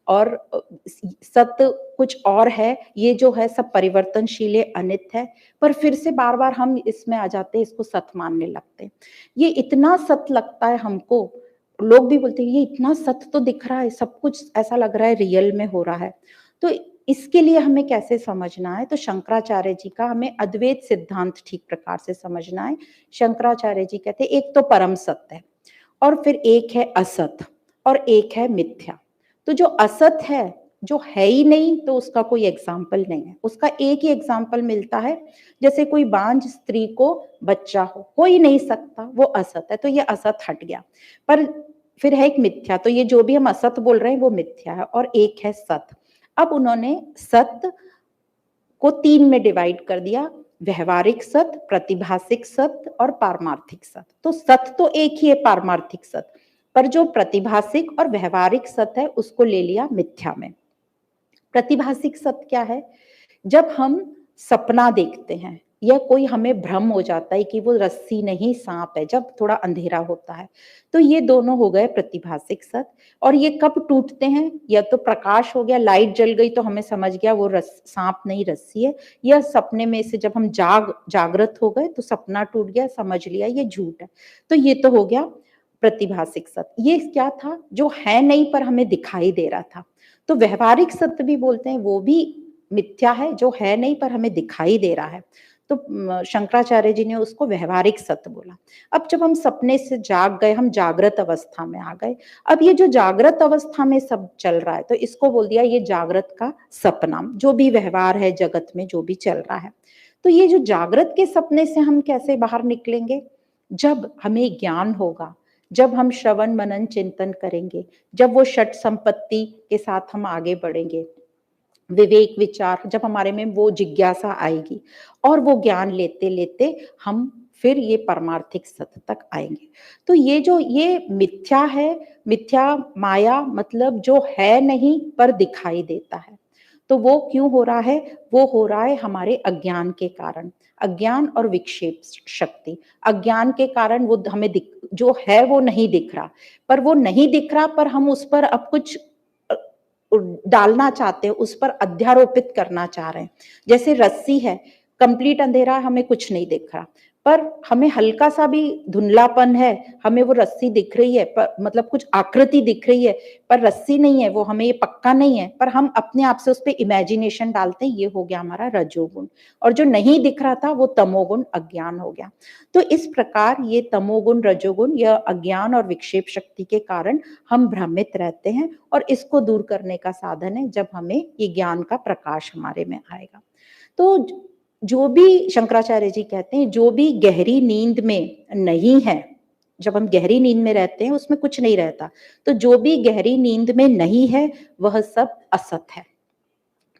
और सत्य कुछ और है, ये जो है सब परिवर्तनशील है, अनित्य है, पर फिर से बार-बार हम इसमें आ जाते हैं, इसको सत्य मानने लगते हैं। ये इतना सत्य लगता है हमको, लोग भी बोलते हैं ये इतना सत्य तो दिख रहा है, सब कुछ ऐसा लग रहा है रियल में हो रहा है। तो इसके लिए हमें कैसे समझना है, तो शंकराचार्य जी का हमें अद्वैत सिद्धांत ठीक प्रकार से समझना है। शंकराचार्य जी कहते हैं एक तो परम सत्य है और फिर एक है असत और एक है मिथ्या। तो जो असत है, जो है ही नहीं, तो उसका कोई एग्जाम्पल नहीं है। उसका एक ही एग्जाम्पल मिलता है, जैसे कोई बांझ स्त्री को बच्चा हो ही नहीं सकता, वो असत है, तो ये असत हट गया। पर फिर है एक मिथ्या, तो ये जो भी हम असत बोल रहे हैं वो मिथ्या है, और एक है सत। अब उन्होंने सत्य को 3 में डिवाइड कर दिया, व्यवहारिक सत्य, प्रतिभासिक सत्य और पारमार्थिक सत्य। तो सत्य तो एक ही है, पारमार्थिक सत्य, पर जो प्रतिभासिक और व्यवहारिक सत्य है उसको ले लिया मिथ्या में। प्रतिभासिक सत्य क्या है? जब हम सपना देखते हैं या कोई हमें भ्रम हो जाता है कि वो रस्सी नहीं सांप है, जब थोड़ा अंधेरा होता है, तो ये दोनों हो गए प्रतिभासिक सत्य। और ये कब टूटते हैं? या तो प्रकाश हो गया, लाइट जल गई तो हमें समझ गया वो सांप नहीं रस्सी है, या सपने में से जब हम जागृत हो गए तो सपना टूट गया, समझ लिया ये झूठ है। तो ये तो हो गया प्रतिभासिक सत्य। ये क्या था? जो है नहीं पर हमें दिखाई दे रहा था। तो व्यवहारिक सत्य भी बोलते हैं, वो भी मिथ्या है, जो है नहीं पर हमें दिखाई दे रहा है। तो शंकराचार्य जी ने उसको व्यवहारिक सत्य बोला। अब जब हम सपने से जाग गए, हम जागृत अवस्था में आ गए, अब ये जो जागृत अवस्था में सब चल रहा है, तो इसको बोल दिया ये जागृत का सपना, जो भी व्यवहार है जगत में जो भी चल रहा है। तो ये जो जागृत के सपने से हम कैसे बाहर निकलेंगे? जब हमें ज्ञान होगा, जब हम श्रवण मनन चिंतन करेंगे, जब वो षट संपत्ति के साथ हम आगे बढ़ेंगे, विवेक विचार, जब हमारे में वो जिज्ञासा आएगी, और वो ज्ञान लेते लेते हम फिर ये परमार्थिक सत्य तक आएंगे। तो ये जो ये मिथ्या है, मिथ्या माया मतलब जो है नहीं पर दिखाई देता है, तो वो क्यों हो रहा है? वो हो रहा है हमारे अज्ञान के कारण। अज्ञान और विक्षेप शक्ति, अज्ञान के कारण वो हमें जो है वो नहीं दिख रहा, पर वो नहीं दिख रहा, पर हम उस पर अब कुछ डालना चाहते हैं, उस पर अध्यारोपित करना चाह रहे हैं। जैसे रस्सी है, कंप्लीट अंधेरा है, हमें कुछ नहीं दिख रहा, पर हमें हल्का सा भी धुंधलापन है, हमें वो रस्सी दिख रही है, पर मतलब कुछ आकृति दिख रही है, पर रस्सी नहीं है, वो हमें ये पक्का नहीं है, पर हम अपने आप से उस पर इमेजिनेशन डालते हैं, ये हो गया हमारा रजोगुण। और जो नहीं दिख रहा था वो तमोगुण, अज्ञान हो गया। तो इस प्रकार ये तमोगुण, रजोगुण, यह अज्ञान और विक्षेप शक्ति के कारण हम भ्रमित रहते हैं, और इसको दूर करने का साधन है जब हमें ये ज्ञान का प्रकाश हमारे में आएगा। तो जो भी शंकराचार्य जी कहते हैं, जो भी गहरी नींद में नहीं है, जब हम गहरी नींद में रहते हैं उसमें कुछ नहीं रहता, तो जो भी गहरी नींद में नहीं है वह सब असत है।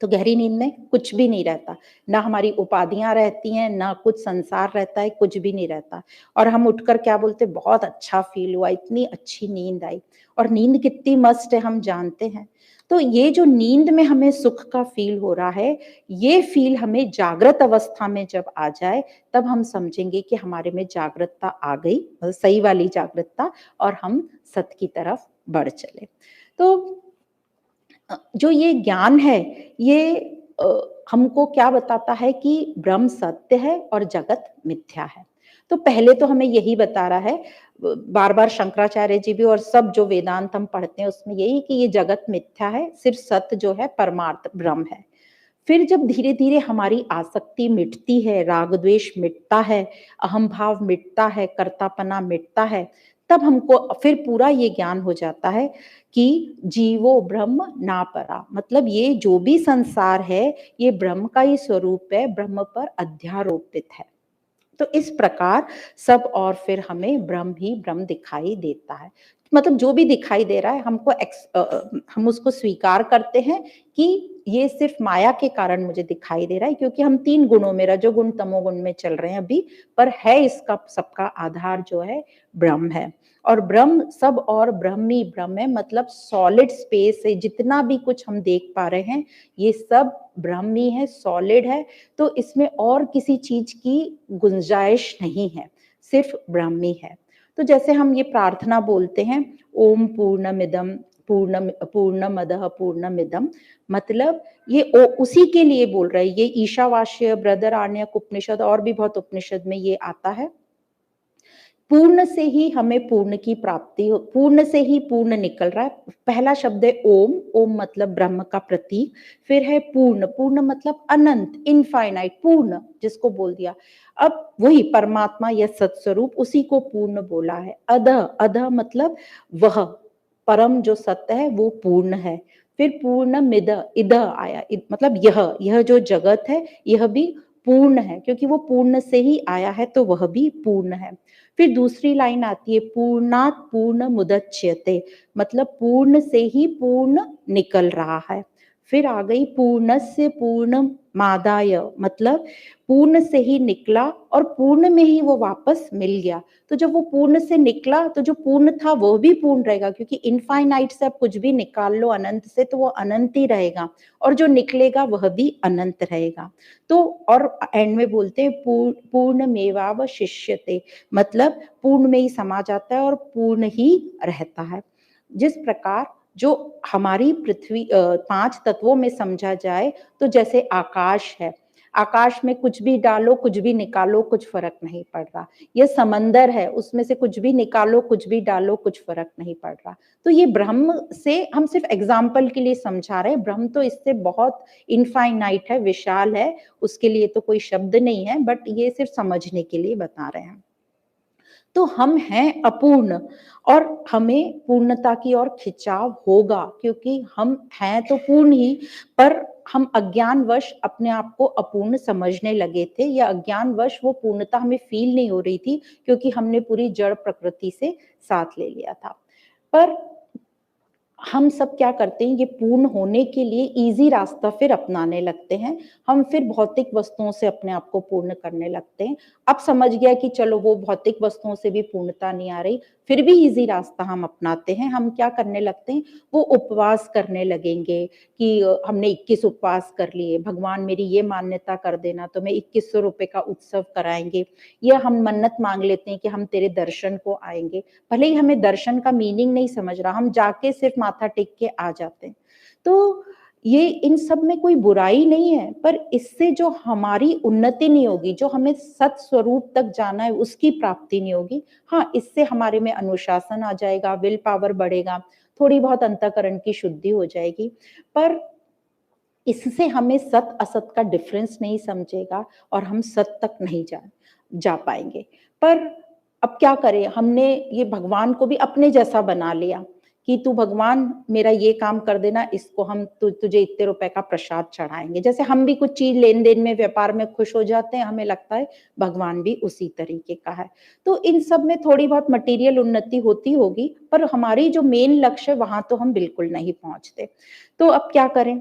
तो गहरी नींद में कुछ भी नहीं रहता, ना हमारी उपाधियां रहती हैं, ना कुछ संसार रहता है, कुछ भी नहीं रहता। और हम उठकर क्या बोलते, बहुत अच्छा फील हुआ, इतनी अच्छी नींद आई। और नींद कितनी मस्त है हम जानते हैं। तो ये जो नींद में हमें सुख का फील हो रहा है, ये फील हमें जागृत अवस्था में जब आ जाए, तब हम समझेंगे कि हमारे में जागृतता आ गई, सही वाली जागृतता, और हम सत्य की तरफ बढ़ चले। तो जो ये ज्ञान है, ये हमको क्या बताता है कि ब्रह्म सत्य है और जगत मिथ्या है। तो पहले तो हमें यही बता रहा है, बार बार शंकराचार्य जी भी और सब जो वेदांत हम पढ़ते हैं उसमें यही कि ये जगत मिथ्या है, सिर्फ सत्य जो है परमार्थ ब्रह्म है। फिर जब धीरे धीरे हमारी आसक्ति मिटती है, राग द्वेष मिटता है, अहम भाव मिटता है, कर्तापना मिटता है, तब हमको फिर पूरा ये ज्ञान हो जाता है कि जीवो ब्रह्म ना परा, मतलब ये जो भी संसार है ये ब्रह्म का ही स्वरूप है, ब्रह्म पर अध्यारोपित है। तो इस प्रकार सब, और फिर हमें ब्रह्म ही ब्रह्म दिखाई देता है। मतलब जो भी दिखाई दे रहा है हमको हम उसको स्वीकार करते हैं कि ये सिर्फ माया के कारण मुझे दिखाई दे रहा है, क्योंकि हम 3 गुणों में, रजोगुण तमोगुण में चल रहे हैं अभी, पर है इसका सबका आधार जो है ब्रह्म है। और ब्रह्म सब और ब्रह्म ही ब्रह्म है, मतलब सॉलिड स्पेस है, जितना भी कुछ हम देख पा रहे हैं ये सब ब्रह्म ही है, सॉलिड है। तो इसमें और किसी चीज की गुंजाइश नहीं है, सिर्फ ब्रह्म ही है। तो जैसे हम ये प्रार्थना बोलते हैं, ओम पूर्णमिदम पूर्णमदः पूर्णमिदम्, मतलब ये उसी के लिए बोल रहे हैं। ये ईशावास्य, बृहदारण्यक उपनिषद और भी बहुत उपनिषद में ये आता है। पूर्ण से ही हमें पूर्ण की प्राप्ति हो, पूर्ण से ही पूर्ण निकल रहा है। पहला शब्द है ओम, ओम मतलब ब्रह्म का प्रतीक, फिर है पूर्ण, पूर्ण मतलब अनंत, इनफाइनाइट, पूर्ण जिसको बोल दिया। अब वही परमात्मा या सत्स्वरूप, उसी को पूर्ण बोला है। अधः, अधः मतलब वह परम जो सत्य है वो पूर्ण है। फिर पूर्ण मिद, इद आया, मतलब यह जो जगत है यह भी पूर्ण है, क्योंकि वो पूर्ण से ही आया है तो वह भी पूर्ण है। फिर दूसरी लाइन आती है पूर्णात पूर्ण मुदच्यते, मतलब पूर्ण से ही पूर्ण निकल रहा है। फिर आ गई पूर्णस्य पूर्ण मादाय, मतलब पूर्ण से ही निकला और पूर्ण में ही वो वापस मिल गया। तो जब वो पूर्ण से निकला तो जो पूर्ण था वो भी पूर्ण रहेगा, क्योंकि इनफाइनाइट से आप कुछ भी निकाल लो अनंत से तो वो अनंत ही रहेगा, और जो निकलेगा वह भी अनंत रहेगा। तो और एंड में बोलते हैं पूर्ण मेवावशिष्यते, मतलब पूर्ण में ही समा जाता है और पूर्ण ही रहता है। जिस प्रकार जो हमारी पृथ्वी 5 तत्वों में समझा जाए तो जैसे आकाश है, आकाश में कुछ भी डालो कुछ भी निकालो कुछ फर्क नहीं पड़ रहा। ये समंदर है, उसमें से कुछ भी निकालो कुछ भी डालो कुछ फर्क नहीं पड़ रहा। तो ये ब्रह्म से हम सिर्फ एग्जाम्पल के लिए समझा रहे हैं, ब्रह्म तो इससे बहुत इनफाइनाइट है, विशाल है, उसके लिए तो कोई शब्द नहीं है, बट ये सिर्फ समझने के लिए बता रहे हैं। तो हम हैं अपूर्ण और हमें पूर्णता की ओर खिंचाव होगा, क्योंकि हम हैं तो पूर्ण ही, पर हम अज्ञानवश अपने आप को अपूर्ण समझने लगे थे, या अज्ञानवश वो पूर्णता हमें फील नहीं हो रही थी, क्योंकि हमने पूरी जड़ प्रकृति से साथ ले लिया था। पर हम सब क्या करते हैं, ये पूर्ण होने के लिए इजी रास्ता फिर अपनाने लगते हैं। हम फिर भौतिक वस्तुओं से अपने आप को पूर्ण करने लगते हैं। अब समझ गया कि चलो वो भौतिक वस्तुओं से भी पूर्णता नहीं आ रही, फिर भी इजी रास्ता हम अपनाते हैं। हम क्या करने लगते हैं, वो उपवास करने लगेंगे कि हमने 21 उपवास कर लिए, भगवान मेरी ये मान्यता कर देना तो मैं 2100 रुपए का उत्सव कराएंगे, या हम मन्नत मांग लेते हैं कि हम तेरे दर्शन को आएंगे। भले ही हमें दर्शन का मीनिंग नहीं समझ रहा, हम जाके सिर्फ माथा टेक के आ जाते हैं। तो ये इन सब में कोई बुराई नहीं है, पर इससे जो हमारी उन्नति नहीं होगी, जो हमें सत स्वरूप तक जाना है उसकी प्राप्ति नहीं होगी। हाँ, इससे हमारे में अनुशासन आ जाएगा, विल पावर बढ़ेगा, थोड़ी बहुत अंतःकरण की शुद्धि हो जाएगी, पर इससे हमें सत असत का डिफरेंस नहीं समझेगा और हम सत तक नहीं जा पाएंगे। पर अब क्या करें, हमने ये भगवान को भी अपने जैसा बना लिया कि तू भगवान मेरा ये काम कर देना, इसको हम तुझे इतने रुपए का प्रसाद चढ़ाएंगे। जैसे हम भी कुछ चीज लेन देन में व्यापार में खुश हो जाते हैं, हमें लगता है भगवान भी उसी तरीके का है। तो इन सब में थोड़ी बहुत मटेरियल उन्नति होती होगी, पर हमारी जो मेन लक्ष्य है वहां तो हम बिल्कुल नहीं पहुंचते। तो अब क्या करें,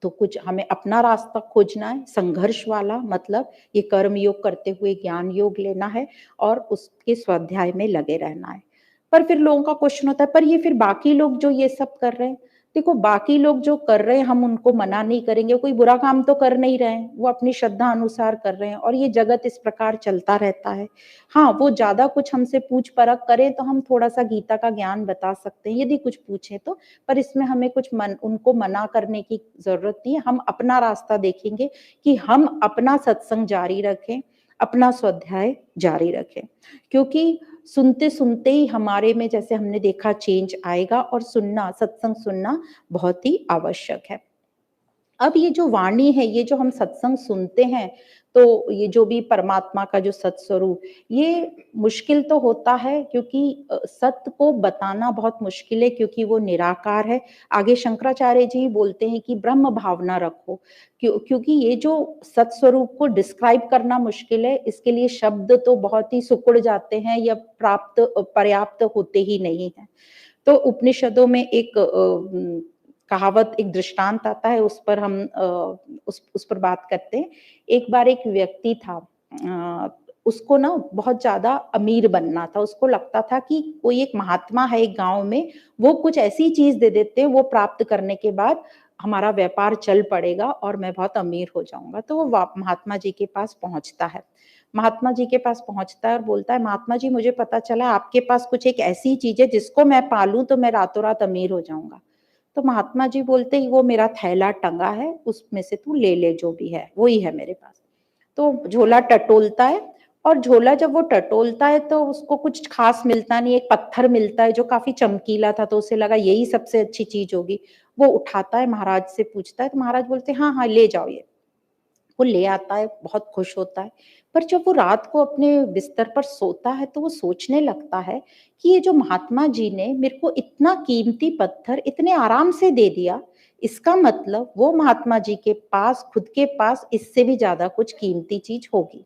तो कुछ हमें अपना रास्ता खोजना है संघर्ष वाला, मतलब ये कर्म योग करते हुए ज्ञान योग लेना है और उसके स्वाध्याय में लगे रहना है। पर फिर लोगों का क्वेश्चन होता है, पर ये फिर बाकी लोग जो ये सब कर रहे हैं, देखो बाकी लोग जो कर रहे हैं हम उनको मना नहीं करेंगे, कोई बुरा काम तो कर नहीं रहे हैं, वो अपनी श्रद्धा अनुसार कर रहे हैं और ये जगत इस प्रकार चलता रहता है। हाँ, वो ज्यादा कुछ हमसे पूछ परख करें तो हम थोड़ा सा गीता का ज्ञान बता सकते हैं यदि कुछ पूछे तो, पर इसमें हमें कुछ उनको मना करने की जरूरत नहीं है। हम अपना रास्ता देखेंगे कि हम अपना सत्संग जारी रखें, अपना स्वाध्याय जारी रखें, क्योंकि सुनते सुनते ही हमारे में जैसे हमने देखा चेंज आएगा, और सुनना, सत्संग सुनना बहुत ही आवश्यक है। अब ये जो वाणी है, ये जो हम सत्संग सुनते हैं, तो ये जो भी परमात्मा का जो सत्स्वरूप, ये मुश्किल तो होता है, क्योंकि सत्य को बताना बहुत मुश्किल है, क्योंकि वो निराकार है। आगे शंकराचार्य जी बोलते हैं कि ब्रह्म भावना रखो, क्योंकि ये जो सत्स्वरूप को डिस्क्राइब करना मुश्किल है, इसके लिए शब्द तो बहुत ही सुकुड़ जाते हैं या पर्याप्त होते ही नहीं है। तो उपनिषदों में एक कहावत, एक दृष्टांत आता है, उस पर हम उस पर बात करते हैं। एक बार एक व्यक्ति था, उसको ना बहुत ज्यादा अमीर बनना था। उसको लगता था कि कोई एक महात्मा है एक गांव में, वो कुछ ऐसी चीज दे देते हैं, वो प्राप्त करने के बाद हमारा व्यापार चल पड़ेगा और मैं बहुत अमीर हो जाऊंगा। तो वो महात्मा जी के पास पहुंचता है। महात्मा जी के पास पहुंचता है और बोलता है, महात्मा जी मुझे पता चला आपके पास कुछ एक ऐसी चीज है जिसको मैं पालूं तो मैं रातों रात अमीर हो जाऊंगा। तो महात्मा जी बोलते ही, वो मेरा थैला टंगा है, उसमें से तू ले ले, जो भी है वही है मेरे पास। तो झोला टटोलता है, और झोला जब वो टटोलता है तो उसको कुछ खास मिलता नहीं, एक पत्थर मिलता है जो काफी चमकीला था, तो उसे लगा यही सबसे अच्छी चीज होगी। वो उठाता है, महाराज से पूछता है, तो महाराज बोलते हैं हाँ हाँ ले जाओ ये। वो ले आता है, बहुत खुश होता है। पर जब वो रात को अपने बिस्तर पर सोता है तो वो सोचने लगता है कि ये जो महात्मा जी ने मेरे को इतना कीमती पत्थर इतने आराम से दे दिया, इसका मतलब वो महात्मा जी के पास, खुद के पास इससे भी ज्यादा कुछ कीमती चीज होगी।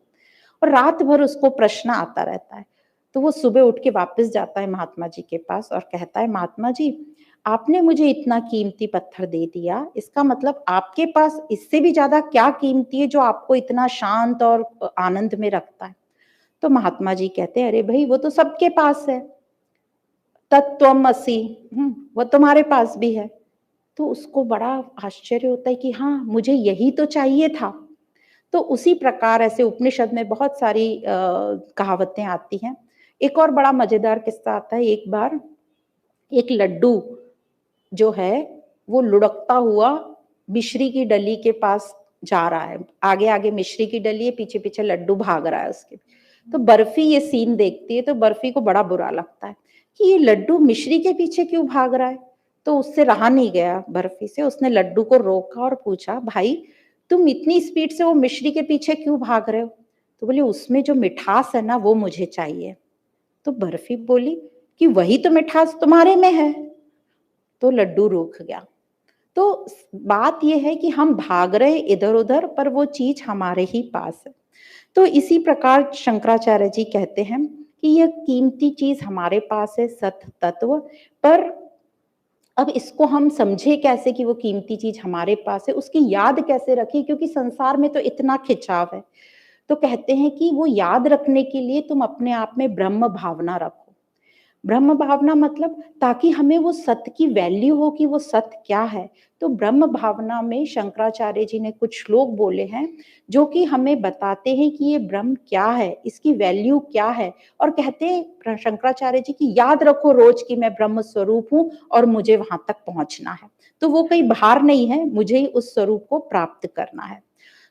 और रात भर उसको प्रश्न आता रहता है। तो वो सुबह उठ के वापस जाता है महात्मा जी के पास और कहता है, महात्मा जी आपने मुझे इतना कीमती पत्थर दे दिया, इसका मतलब आपके पास इससे भी ज्यादा क्या कीमती है जो आपको इतना शांत और आनंद में रखता है। तो महात्मा जी कहते हैं, अरे भाई वो तो सबके पास है, तत्त्वमसि। वो तुम्हारे पास भी है। तो उसको बड़ा आश्चर्य होता है कि हाँ मुझे यही तो चाहिए था। तो उसी प्रकार ऐसे उपनिषद में बहुत सारी कहावतें आती हैं। एक और बड़ा मजेदार किस्सा आता है। एक बार एक लड्डू जो है वो लुढ़कता हुआ मिश्री की डली के पास जा रहा है। आगे आगे मिश्री की डली है, पीछे पीछे लड्डू भाग रहा है उसके। तो बर्फी ये सीन देखती है तो बर्फी को बड़ा बुरा लगता है कि ये लड्डू मिश्री के पीछे क्यों भाग रहा है। तो उससे रहा नहीं गया बर्फी से, उसने लड्डू को रोका और पूछा, भाई तुम इतनी स्पीड से वो मिश्री के पीछे क्यों भाग रहे हो। तो बोले, उसमें जो मिठास है ना वो मुझे चाहिए। तो बर्फी बोली कि वही तो मिठास तुम्हारे में है। तो लड्डू रुक गया। तो बात यह है कि हम भाग रहे इधर उधर, पर वो चीज हमारे ही पास है। तो इसी प्रकार शंकराचार्य जी कहते हैं कि यह कीमती चीज हमारे पास है, सत तत्व। पर अब इसको हम समझे कैसे कि वो कीमती चीज हमारे पास है, उसकी याद कैसे रखें, क्योंकि संसार में तो इतना खिंचाव है। तो कहते हैं कि वो याद रखने के लिए तुम अपने आप में ब्रह्म भावना रखो। ब्रह्म भावना मतलब ताकि हमें वो सत्य की वैल्यू हो कि वो सत्य क्या है। तो ब्रह्म भावना में शंकराचार्य जी ने कुछ श्लोक बोले हैं जो कि हमें बताते हैं कि ये ब्रह्म क्या है, इसकी वैल्यू क्या है। और कहते हैं शंकराचार्य जी की याद रखो रोज कि मैं ब्रह्म स्वरूप हूँ और मुझे वहां तक पहुंचना है। तो वो कहीं बाहर नहीं है, मुझे ही उस स्वरूप को प्राप्त करना है।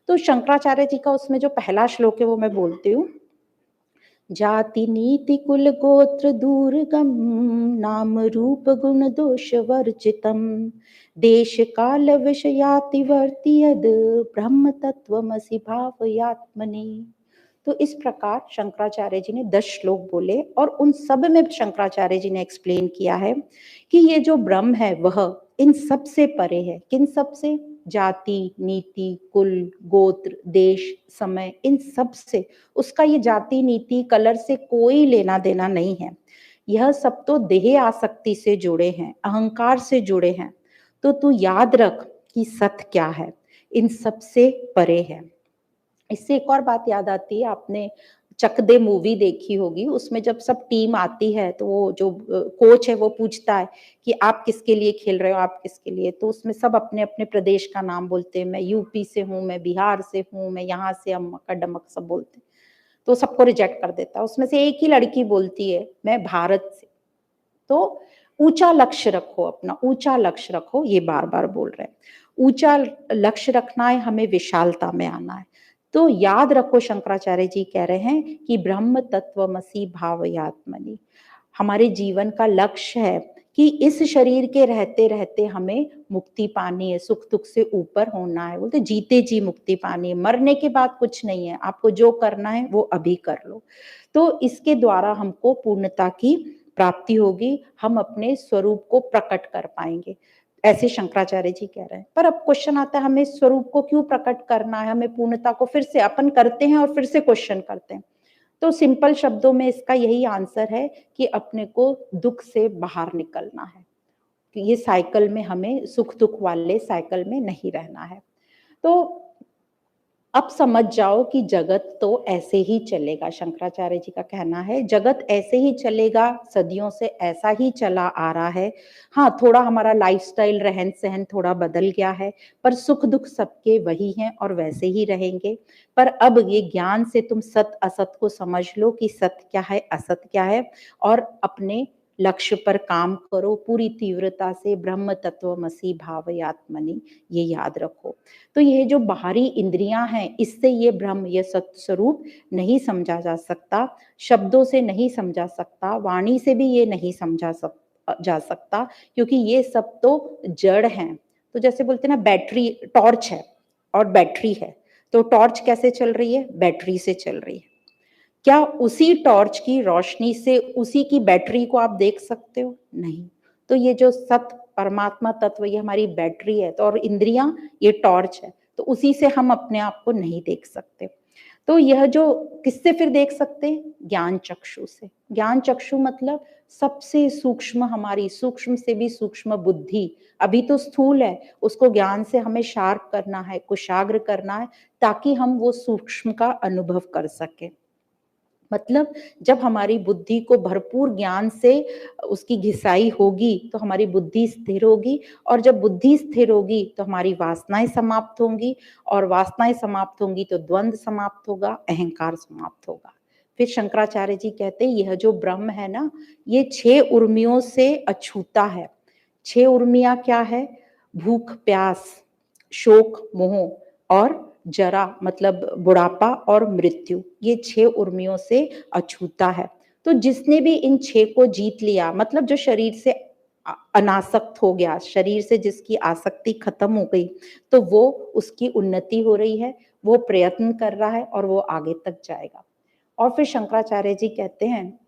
तो शंकराचार्य जी का उसमें जो पहला श्लोक है वो मैं बोलती हूँ। जाति नीति कुल गोत्र दूरगम, नाम रूप गुण दोष वर्जितम, देश काल विषयाति वर्ति यद, ब्रह्म तत्वमसि भावयात्मनि। तो इस प्रकार शंकराचार्य जी ने 10 श्लोक बोले और उन सब में शंकराचार्य जी ने एक्सप्लेन किया है कि ये जो ब्रह्म है वह इन सब से परे है। किन सब से? जाति नीति कुल गोत्र देश समय, इन सब से। उसका ये जाति नीति कलर से कोई लेना देना नहीं है। यह सब तो देह आसक्ति से जुड़े हैं, अहंकार से जुड़े हैं। तो तू याद रख कि सत्य क्या है, इन सब से परे है। इससे एक और बात याद आती है, आपने चक दे मूवी देखी होगी, उसमें जब सब टीम आती है तो वो जो कोच है वो पूछता है कि आप किसके लिए खेल रहे हो, आप किसके लिए। तो उसमें सब अपने अपने प्रदेश का नाम बोलते हैं, मैं यूपी से हूँ, मैं बिहार से हूँ, मैं यहाँ से, अम्मका डमक सब बोलते हैं। तो सबको रिजेक्ट कर देता है। उसमें से एक ही लड़की बोलती है, मैं भारत से। तो ऊंचा लक्ष्य रखो, अपना ऊंचा लक्ष्य रखो, ये बार बार बोल रहे हैं। ऊंचा लक्ष्य रखना है, हमें विशालता में आना है। तो याद रखो शंकराचार्य जी कह रहे हैं कि ब्रह्म तत्वमसि भावयात्मनि। हमारे जीवन का लक्ष्य है कि इस शरीर के रहते रहते हमें मुक्ति पानी है, सुख दुख से ऊपर होना है। बोलते जीते जी मुक्ति पानी है, मरने के बाद कुछ नहीं है, आपको जो करना है वो अभी कर लो। तो इसके द्वारा हमको पूर्णता की प्राप्ति होगी, हम अपने स्वरूप को प्रकट कर पाएंगे, ऐसे शंकराचार्य जी कह रहे हैं। पर अब क्वेश्चन आता है, हमें स्वरूप को क्यों प्रकट करना है, हमें पूर्णता को फिर से अपन करते हैं और फिर से क्वेश्चन करते हैं। तो सिंपल शब्दों में इसका यही आंसर है कि अपने को दुख से बाहर निकलना है, कि ये साइकिल में हमें सुख दुख वाले साइकिल में नहीं रहना है। तो अब समझ जाओ कि जगत तो ऐसे ही चलेगा। शंकराचार्य जी का कहना है जगत ऐसे ही चलेगा, सदियों से ऐसा ही चला आ रहा है। हाँ, थोड़ा हमारा लाइफस्टाइल, रहन सहन थोड़ा बदल गया है, पर सुख दुख सबके वही हैं और वैसे ही रहेंगे। पर अब ये ज्ञान से तुम सत असत को समझ लो कि सत्य क्या है, असत क्या है, और अपने लक्ष्य पर काम करो पूरी तीव्रता से। ब्रह्म तत्वमसि भावयात्मनि, ये याद रखो। तो ये जो बाहरी इंद्रियां हैं, इससे ये ब्रह्म, ये सत्य स्वरूप नहीं समझा जा सकता, शब्दों से नहीं समझा सकता, वाणी से भी ये नहीं समझा जा सकता, क्योंकि ये सब तो जड़ हैं। तो जैसे बोलते हैं ना, बैटरी, टॉर्च है और बैटरी है, तो टॉर्च कैसे चल रही है? बैटरी से चल रही है। क्या उसी टॉर्च की रोशनी से उसी की बैटरी को आप देख सकते हो? नहीं। तो ये जो सत परमात्मा तत्व, ये हमारी बैटरी है, तो और इंद्रियां ये टॉर्च है, तो उसी से हम अपने आप को नहीं देख सकते। तो यह जो किससे फिर देख सकते हैं? ज्ञान चक्षु से। ज्ञान चक्षु मतलब सबसे सूक्ष्म, हमारी सूक्ष्म से भी सूक्ष्म बुद्धि। अभी तो स्थूल है, उसको ज्ञान से हमें शार्प करना है, कुशाग्र करना है, ताकि हम वो सूक्ष्म का अनुभव कर सके। मतलब जब हमारी बुद्धि को भरपूर ज्ञान से उसकी घिसाई होगी, तो हमारी बुद्धि स्थिर होगी, और जब बुद्धि स्थिर होगी तो हमारी वासनाएं समाप्त होंगी, और वासनाएं समाप्त होंगी तो द्वंद्व समाप्त होगा, अहंकार समाप्त होगा। फिर शंकराचार्य जी कहते हैं यह जो ब्रह्म है ना, ये 6 उर्मियों से अछूता है। 6 उर्मियां क्या है? भूख, प्यास, शोक, मोह और जरा, मतलब बुढ़ापा और मृत्यु। ये 6 उर्मियों से अछूता है। तो जिसने भी इन 6 को जीत लिया, मतलब जो शरीर से अनासक्त हो गया, शरीर से जिसकी आसक्ति खत्म हो गई, तो वो, उसकी उन्नति हो रही है, वो प्रयत्न कर रहा है और वो आगे तक जाएगा। और फिर शंकराचार्य जी कहते हैं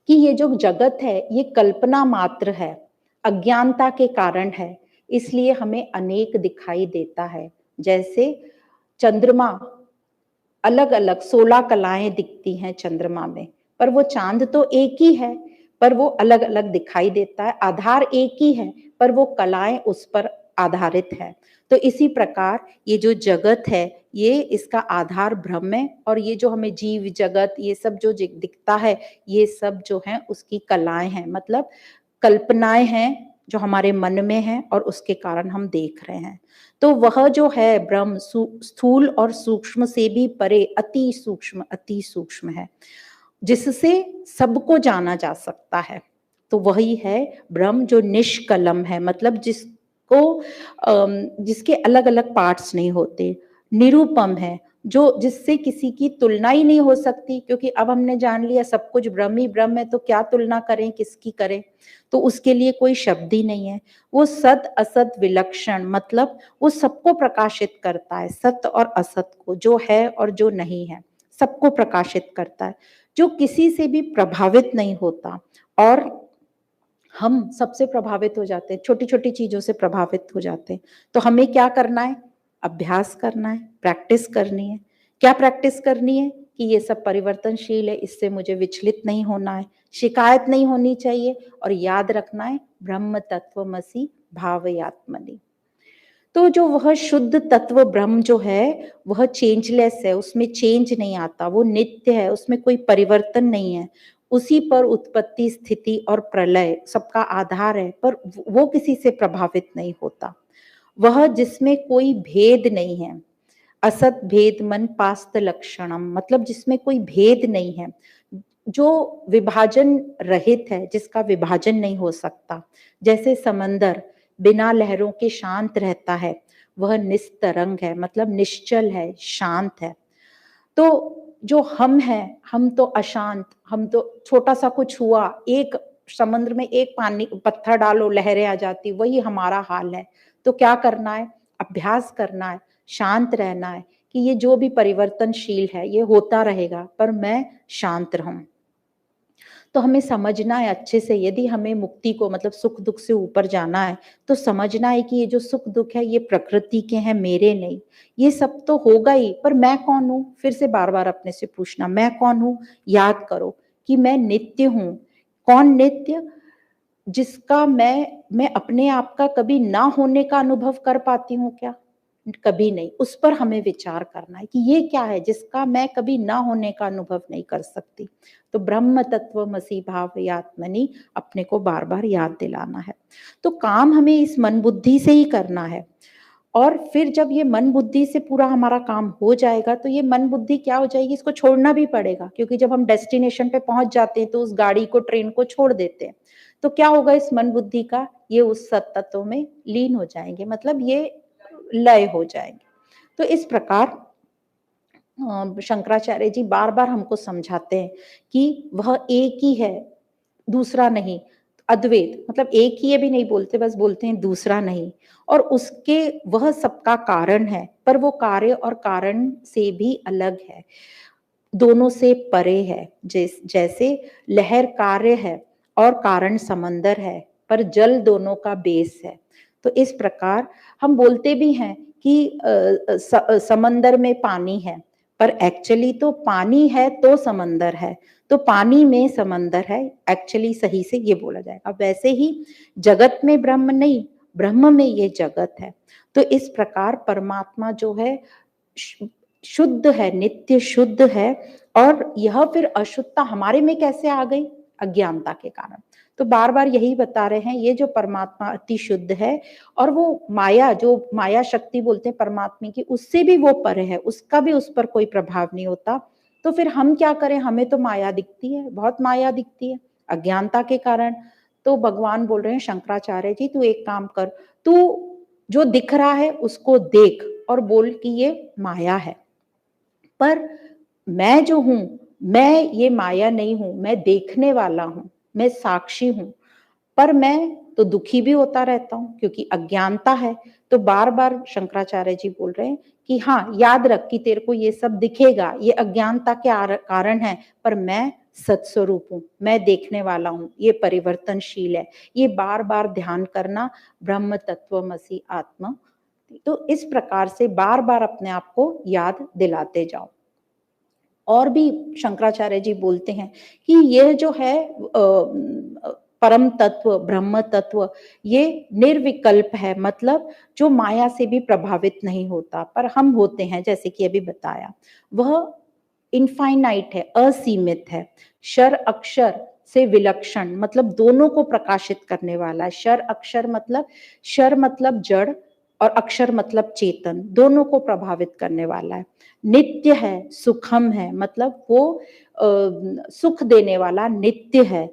कि ये जो जगत है ये कल्पना मात्र है, अज्ञानता के कारण है, इसलिए हमें अनेक दिखाई देता है। जैसे चंद्रमा, अलग अलग 16 कलाएं दिखती हैं चंद्रमा में, पर वो चांद तो एक ही है, पर वो अलग अलग दिखाई देता है। आधार एक ही है, पर वो कलाएं उस पर आधारित है। तो इसी प्रकार ये जो जगत है, ये इसका आधार ब्रह्म है, और ये जो हमें जीव जगत ये सब जो दिखता है, ये सब जो है उसकी कलाएं हैं, मतलब कल्पनाएं हैं जो हमारे मन में हैं, और उसके कारण हम देख रहे हैं। तो वह जो है ब्रह्म स्थूल और सूक्ष्म से भी परे, अति सूक्ष्म है, जिससे सबको जाना जा सकता है। तो वही है ब्रह्म जो निष्कलम है, मतलब जिसके अलग अलग पार्ट्स नहीं होते, निरूपम है, जो जिससे किसी की तुलना ही नहीं हो सकती, क्योंकि अब हमने जान लिया सब कुछ ब्रह्म ही ब्रह्म है, तो क्या तुलना करें, किसकी करें? तो उसके लिए कोई शब्द ही नहीं है। वो सत असत विलक्षण, मतलब वो सबको प्रकाशित करता है, सत्य और असत को, जो है और जो नहीं है, सबको प्रकाशित करता है, जो किसी से भी प्रभावित नहीं होता। और हम सबसे प्रभावित हो जाते हैं, छोटी छोटी चीजों से प्रभावित हो जाते हैं। तो हमें क्या करना है? अभ्यास करना है, प्रैक्टिस करनी है। क्या प्रैक्टिस करनी है? कि ये सब परिवर्तनशील है, इससे मुझे विचलित नहीं होना है, शिकायत नहीं होनी चाहिए, और याद रखना है ब्रह्म तत्वमसि भावयात्मनि। तो जो वह शुद्ध तत्व ब्रह्म जो है, वह चेंजलेस है, उसमें चेंज नहीं आता, वो नित्य है, उसमें कोई परिवर्तन नहीं है। उसी पर उत्पत्ति, स्थिति और प्रलय सबका आधार है, पर वो किसी से प्रभावित नहीं होता। वह जिसमें कोई भेद नहीं है, असत भेद मन पास्त लक्षणम, मतलब जिसमें कोई भेद नहीं है, जो विभाजन रहित है, जिसका विभाजन नहीं हो सकता। जैसे समंदर बिना लहरों के शांत रहता है, वह निस्तरंग है, मतलब निश्चल है, शांत है। तो जो हम हैं, हम तो अशांत, हम तो छोटा सा कुछ हुआ, एक समुद्र में एक पानी पत्थर डालो लहरें आ जाती, वही हमारा हाल है। तो क्या करना है? अभ्यास करना है, शांत रहना है, कि ये जो भी परिवर्तनशील है ये होता रहेगा, पर मैं शांत रहूं। तो हमें समझना है अच्छे से, यदि हमें मुक्ति को, मतलब सुख दुख से ऊपर जाना है, तो समझना है कि ये जो सुख दुख है ये प्रकृति के हैं, मेरे नहीं। ये सब तो होगा ही, पर मैं कौन हूं? फिर से बार बार अपने से पूछना, मैं कौन हूं? याद करो कि मैं नित्य हूं। कौन नित्य? जिसका मैं अपने आप का कभी ना होने का अनुभव कर पाती हूँ क्या? कभी नहीं। उस पर हमें विचार करना है कि ये क्या है जिसका मैं कभी ना होने का अनुभव नहीं कर सकती। तो ब्रह्म तत्वमसि भावयात्मनि अपने को बार बार याद दिलाना है। तो काम हमें इस मन बुद्धि से ही करना है। और फिर जब ये मन बुद्धि से पूरा हमारा काम हो जाएगा तो ये मन बुद्धि क्या हो जाएगी, इसको छोड़ना भी पड़ेगा, क्योंकि जब हम डेस्टिनेशन पे पहुंच जाते हैं तो उस गाड़ी को, ट्रेन को छोड़ देते हैं। तो क्या होगा इस मन बुद्धि का, ये उस सत तत्व में लीन हो जाएंगे, मतलब ये लय हो जाएंगे। तो इस प्रकार शंकराचार्य जी बार बार हमको समझाते हैं कि वह एक ही है, दूसरा नहीं। अद्वैत मतलब एक ही है भी नहीं बोलते, बस बोलते हैं दूसरा नहीं। और उसके वह सबका कारण है, पर वो कार्य और कारण से भी अलग है, दोनों से परे है। जैसे लहर कार्य है और कारण समंदर है, पर जल दोनों का बेस है। तो इस प्रकार हम बोलते भी हैं कि समंदर में पानी है, पर एक्चुअली तो पानी है तो समंदर है, तो पानी में समंदर है, एक्चुअली सही से ये बोला जाएगा। वैसे ही जगत में ब्रह्म नहीं, ब्रह्म में ये जगत है। तो इस प्रकार परमात्मा जो है शुद्ध है, नित्य शुद्ध है। और यह फिर अशुद्धता हमारे में कैसे आ गई, अज्ञानता के कारण। तो बार बार यही बता रहे हैं, ये जो परमात्मा अति शुद्ध है और वो माया, जो माया शक्ति बोलते हैं परमात्मा की, उससे भी वो परे है, उसका भी उस पर कोई प्रभाव नहीं होता। तो फिर हम क्या करें, हमें तो माया दिखती है, बहुत माया दिखती है अज्ञानता के कारण। तो भगवान बोल रहे हैं शंकराचार्य जी, तू एक काम कर, तू जो दिख रहा है उसको देख और बोल कि ये माया है, पर मैं जो हूं, मैं ये माया नहीं हूं, मैं देखने वाला हूं, मैं साक्षी हूं। पर मैं तो दुखी भी होता रहता हूं क्योंकि अज्ञानता है। तो बार बार शंकराचार्य जी बोल रहे हैं कि हाँ, याद रख कि तेरे को ये सब दिखेगा, ये अज्ञानता के कारण है, पर मैं सत्स्वरूप हूं, मैं देखने वाला हूं, ये परिवर्तनशील है। ये बार बार ध्यान करना, ब्रह्म तत्वमसि आत्मा। तो इस प्रकार से बार बार अपने आप को याद दिलाते जाओ। और भी शंकराचार्य जी बोलते हैं कि यह जो है परम तत्व, ब्रह्म तत्व, ये निर्विकल्प है, मतलब जो माया से भी प्रभावित नहीं होता, पर हम होते हैं, जैसे कि अभी बताया। वह इनफाइनाइट है, असीमित है, शर अक्षर से विलक्षण, मतलब दोनों को प्रकाशित करने वाला है। शर अक्षर मतलब, शर मतलब जड़ और अक्षर मतलब चेतन, दोनों को प्रभावित करने वाला है। नित्य है, सुखम है, मतलब वो सुख देने वाला नित्य है।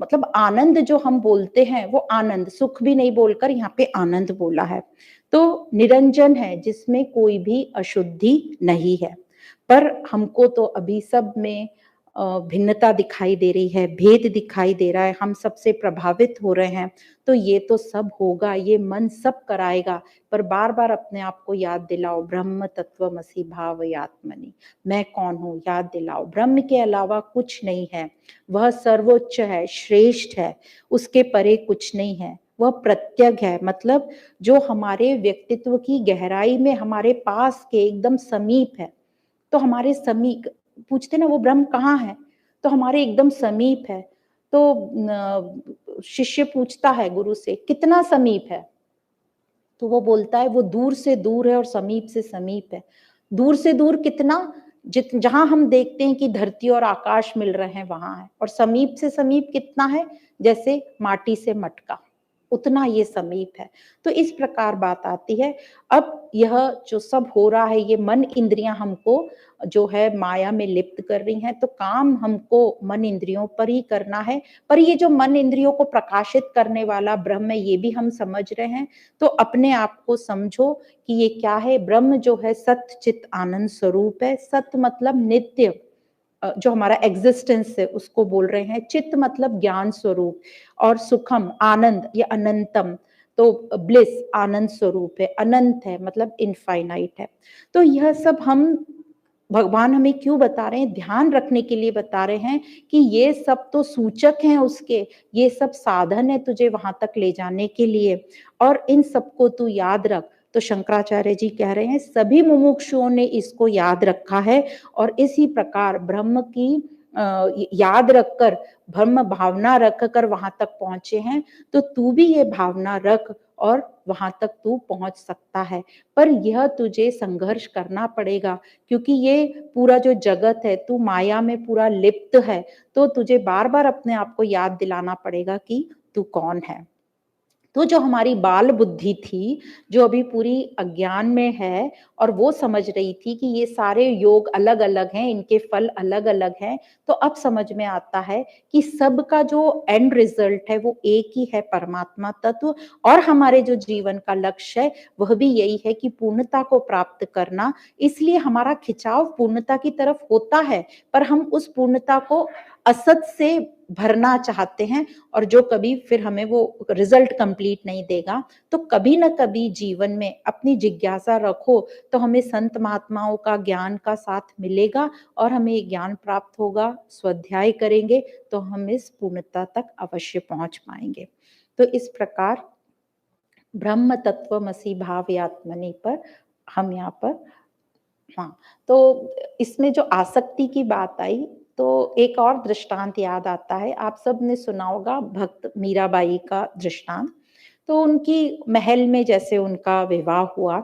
मतलब आनंद जो हम बोलते हैं वो आनंद, सुख भी नहीं बोलकर यहाँ पे आनंद बोला है। तो निरंजन है, जिसमें कोई भी अशुद्धि नहीं है। पर हमको तो अभी सब में भिन्नता दिखाई दे रही है, भेद दिखाई दे रहा है, हम सबसे प्रभावित हो रहे हैं। तो ये तो सब होगा, ये मन सब कराएगा। पर बार बार अपने आप को याद दिलाओ, ब्रह्म तत्वमसि भावयात्मनि, मैं कौन हूँ, याद दिलाओ। ब्रह्म के अलावा कुछ नहीं है, वह सर्वोच्च है, श्रेष्ठ है, उसके परे कुछ नहीं है। वह प्रत्यग है, मतलब जो हमारे व्यक्तित्व की गहराई में हमारे पास के एकदम समीप है। तो हमारे समीप पूछते ना, वो ब्रह्म कहाँ है, तो हमारे एकदम समीप है। तो शिष्य पूछता है गुरु से, कितना समीप है, तो वो बोलता है वो दूर से दूर है और समीप से समीप है। दूर से दूर कितना, जहां हम देखते हैं कि धरती और आकाश मिल रहे हैं वहां है, और समीप से समीप कितना है, जैसे माटी से मटका, उतना ये समीप है। तो इस प्रकार बात आती है। अब यह जो सब हो रहा है, ये मन इंद्रियां हमको जो है माया में लिप्त कर रही हैं, तो काम हमको मन इंद्रियों पर ही करना है। पर ये जो मन इंद्रियों को प्रकाशित करने वाला ब्रह्म है, ये भी हम समझ रहे हैं। तो अपने आप को समझो कि ये क्या है, ब्रह्म जो है सत्य चित आनंद स्वरूप है। सत्य मतलब नित्य, जो हमारा एग्जिस्टेंस है उसको बोल रहे हैं। चित्त मतलब ज्ञान स्वरूप, और सुखम आनंद, ये अनंतम, तो ब्लिस आनंद स्वरूप है, अनंत है मतलब इनफाइनाइट है। तो यह सब हम, भगवान हमें क्यों बता रहे हैं, ध्यान रखने के लिए बता रहे हैं कि ये सब तो सूचक हैं उसके, ये सब साधन है तुझे वहां तक ले जाने के लिए, और इन सबको तू याद रख। तो शंकराचार्य जी कह रहे हैं सभी मुमुक्षुओं ने इसको याद रखा है, और इसी प्रकार ब्रह्म की याद रखकर, ब्रह्म भावना रखकर वहां तक पहुंचे हैं। तो तू भी ये भावना रख और वहां तक तू पहुंच सकता है। पर यह तुझे संघर्ष करना पड़ेगा, क्योंकि ये पूरा जो जगत है, तू माया में पूरा लिप्त है, तो तुझे बार बार अपने आप को याद दिलाना पड़ेगा कि तू कौन है। तो जो हमारी बाल बुद्धि थी, जो अभी पूरी अज्ञान में है और वो समझ रही थी कि ये सारे योग अलग अलग हैं, इनके फल अलग अलग हैं, तो अब समझ में आता है कि सबका जो एंड रिजल्ट है वो एक ही है, परमात्मा तत्व। और हमारे जो जीवन का लक्ष्य है वह भी यही है कि पूर्णता को प्राप्त करना। इसलिए हमारा खिंचाव पूर्णता की तरफ होता है, पर हम उस पूर्णता को असत से भरना चाहते हैं, और जो कभी फिर हमें वो रिजल्ट कंप्लीट नहीं देगा। तो कभी ना कभी जीवन में अपनी जिज्ञासा रखो, तो हमें संत महात्माओं का ज्ञान का साथ मिलेगा और हमें ज्ञान प्राप्त होगा। स्वाध्याय करेंगे तो हम इस पूर्णता तक अवश्य पहुंच पाएंगे। तो इस प्रकार ब्रह्म तत्वमसि भावयात्मनि पर हम यहाँ पर, हाँ, तो इसमें जो आसक्ति की बात आई, तो एक और दृष्टांत याद आता है। आप सब ने सुना होगा भक्त मीराबाई का दृष्टांत। तो उनकी महल में जैसे उनका विवाह हुआ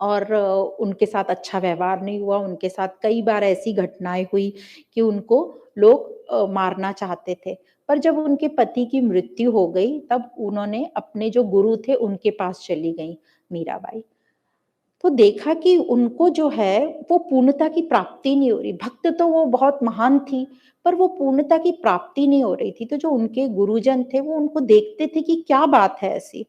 और उनके साथ अच्छा व्यवहार नहीं हुआ, उनके साथ कई बार ऐसी घटनाएं हुई कि उनको लोग मारना चाहते थे। पर जब उनके पति की मृत्यु हो गई, तब उन्होंने अपने जो गुरु थे उनके पास चली गई मीराबाई। तो देखा कि उनको जो है वो पूर्णता की प्राप्ति नहीं हो रही। भक्त तो वो बहुत महान थी, पर वो पूर्णता की प्राप्ति नहीं हो रही थी। तो जो उनके गुरुजन थे वो उनको देखते थे कि क्या बात है ऐसी।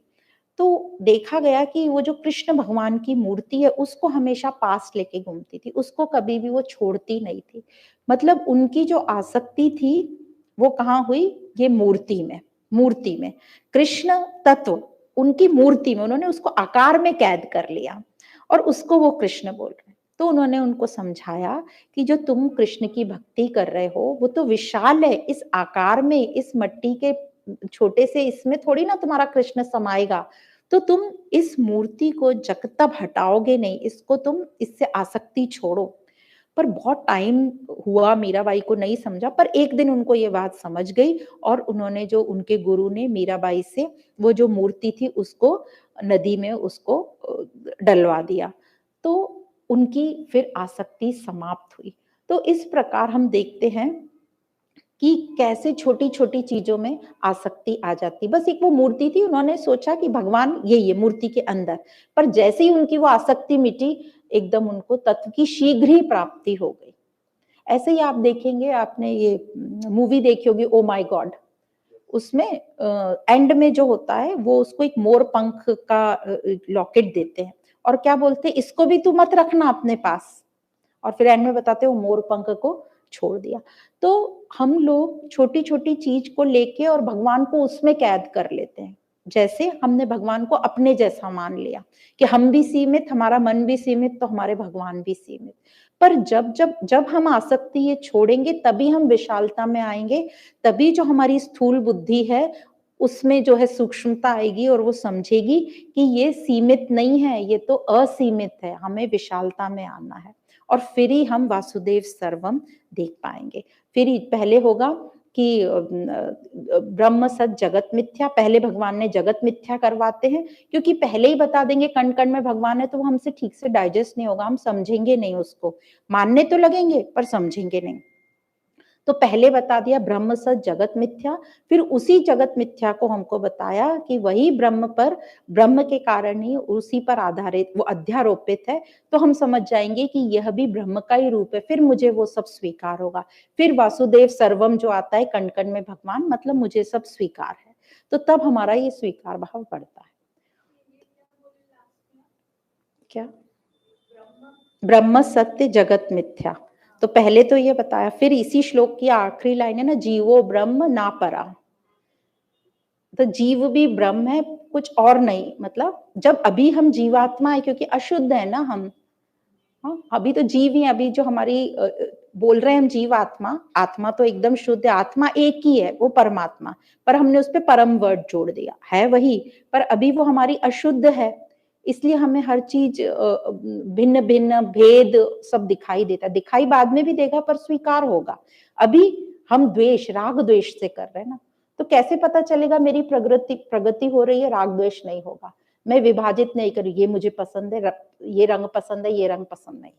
तो देखा गया कि वो जो कृष्ण भगवान की मूर्ति है उसको हमेशा पास लेके घूमती थी, उसको कभी भी वो छोड़ती नहीं थी। मतलब उनकी जो आसक्ति थी वो कहाँ हुई, ये मूर्ति में। मूर्ति में कृष्ण तत्व, उनकी मूर्ति में उन्होंने उसको आकार में कैद कर लिया और उसको वो कृष्ण बोल रहे हैं। तो उन्होंने उनको समझाया कि जो तुम कृष्ण की भक्ति कर रहे हो वो तो विशाल है, इस आकार में, इस मट्टी के छोटे से इसमें थोड़ी ना तुम्हारा कृष्ण समाएगा। तो तुम इस मूर्ति को जब तक हटाओगे नहीं, इसको तुम, इससे आसक्ति छोड़ो। पर बहुत टाइम हुआ, मीराबाई को नहीं समझा, पर एक दिन उनको ये बात समझ गई और उन्होंने, जो उनके गुरु ने मीराबाई से वो जो मूर्ति थी उसको नदी में उसको डलवा दिया। तो उनकी फिर आसक्ति समाप्त हुई। तो इस प्रकार हम देखते हैं कि कैसे छोटी छोटी चीजों में आसक्ति आ जाती। बस एक वो मूर्ति थी, उन्होंने सोचा कि भगवान यही है मूर्ति के अंदर, पर जैसे ही उनकी वो आसक्ति मिटी, एकदम उनको तत्व की शीघ्र ही प्राप्ति हो गई। ऐसे ही आप देखेंगे, आपने ये मूवी देखी होगी ओ माय गॉड, उसमें एंड में जो होता है वो उसको एक मोर पंख का लॉकेट देते हैं और क्या बोलते हैं, इसको भी तू मत रखना अपने पास। और फिर एंड में बताते हैं वो मोर पंख को छोड़ दिया। तो हम लोग छोटी छोटी चीज को लेके और भगवान को उसमें कैद कर लेते हैं। जैसे हमने भगवान को अपने जैसा मान लिया कि हम भी सीमित, हमारा मन भी सीमित, तो हमारे भगवान भी सीमित। पर जब जब जब हम आसक्ति ये छोड़ेंगे तभी हम विशालता में आएंगे, तभी जो हमारी स्थूल बुद्धि है उसमें जो है सूक्ष्मता आएगी और वो समझेगी कि ये सीमित नहीं है, ये तो असीमित है, हमें विशालता में आना है। और फिर ही हम वासुदेव सर्वम देख पाएंगे। फिर ही पहले होगा कि ब्रह्म सत जगत मिथ्या, पहले भगवान ने जगत मिथ्या करवाते हैं, क्योंकि पहले ही बता देंगे कण कण में भगवान है तो वो हमसे ठीक से डाइजेस्ट नहीं होगा, हम समझेंगे नहीं, उसको मानने तो लगेंगे पर समझेंगे नहीं। तो पहले बता दिया ब्रह्म सत जगत मिथ्या, फिर उसी जगत मिथ्या को हमको बताया कि वही ब्रह्म पर, ब्रह्म के कारण ही उसी पर आधारित वो अध्यारोपित है। तो हम समझ जाएंगे कि यह भी ब्रह्म का ही रूप है, फिर मुझे वो सब स्वीकार होगा। फिर वासुदेव सर्वम जो आता है, कण कण में भगवान, मतलब मुझे सब स्वीकार है। तो तब हमारा ये स्वीकार भाव बढ़ता है। क्या? ब्रह्म सत्य जगत मिथ्या। तो पहले तो ये बताया, फिर इसी श्लोक की आखिरी लाइन है ना, जीवो ब्रह्म ना परा। तो जीव भी ब्रह्म है, कुछ और नहीं। मतलब जब अभी हम जीवात्मा है, क्योंकि अशुद्ध है ना हम, हाँ अभी तो जीव ही, अभी जो हमारी बोल रहे हैं हम जीवात्मा, आत्मा तो एकदम शुद्ध है, आत्मा एक ही है, वो परमात्मा, पर हमने उस पर परम वर्ड जोड़ दिया है वही, पर अभी वो हमारी अशुद्ध है, इसलिए हमें हर चीज भिन्न भिन्न भेद सब दिखाई देता, दिखाई बाद में भी देगा पर स्वीकार होगा। अभी हम द्वेष, राग द्वेष से कर रहे हैं ना, तो कैसे पता चलेगा मेरी प्रगति हो रही है? राग द्वेष नहीं होगा, मैं विभाजित नहीं करूँ, ये मुझे पसंद है, ये रंग पसंद है, ये रंग पसंद नहीं है।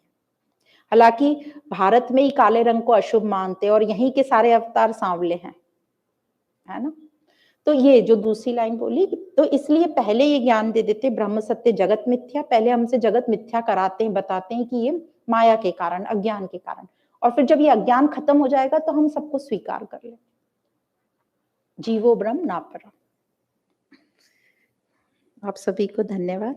हालांकि भारत में ही काले रंग को अशुभ मानते हैं और यहीं के सारे अवतार सांवले हैं, है ना। तो ये जो दूसरी लाइन बोली, तो इसलिए पहले ये ज्ञान दे देते ब्रह्म सत्य जगत मिथ्या, पहले हमसे जगत मिथ्या कराते हैं, बताते हैं कि ये माया के कारण, अज्ञान के कारण, और फिर जब ये अज्ञान खत्म हो जाएगा तो हम सबको स्वीकार कर ले, जीवो ब्रह्म ना परम। आप सभी को धन्यवाद।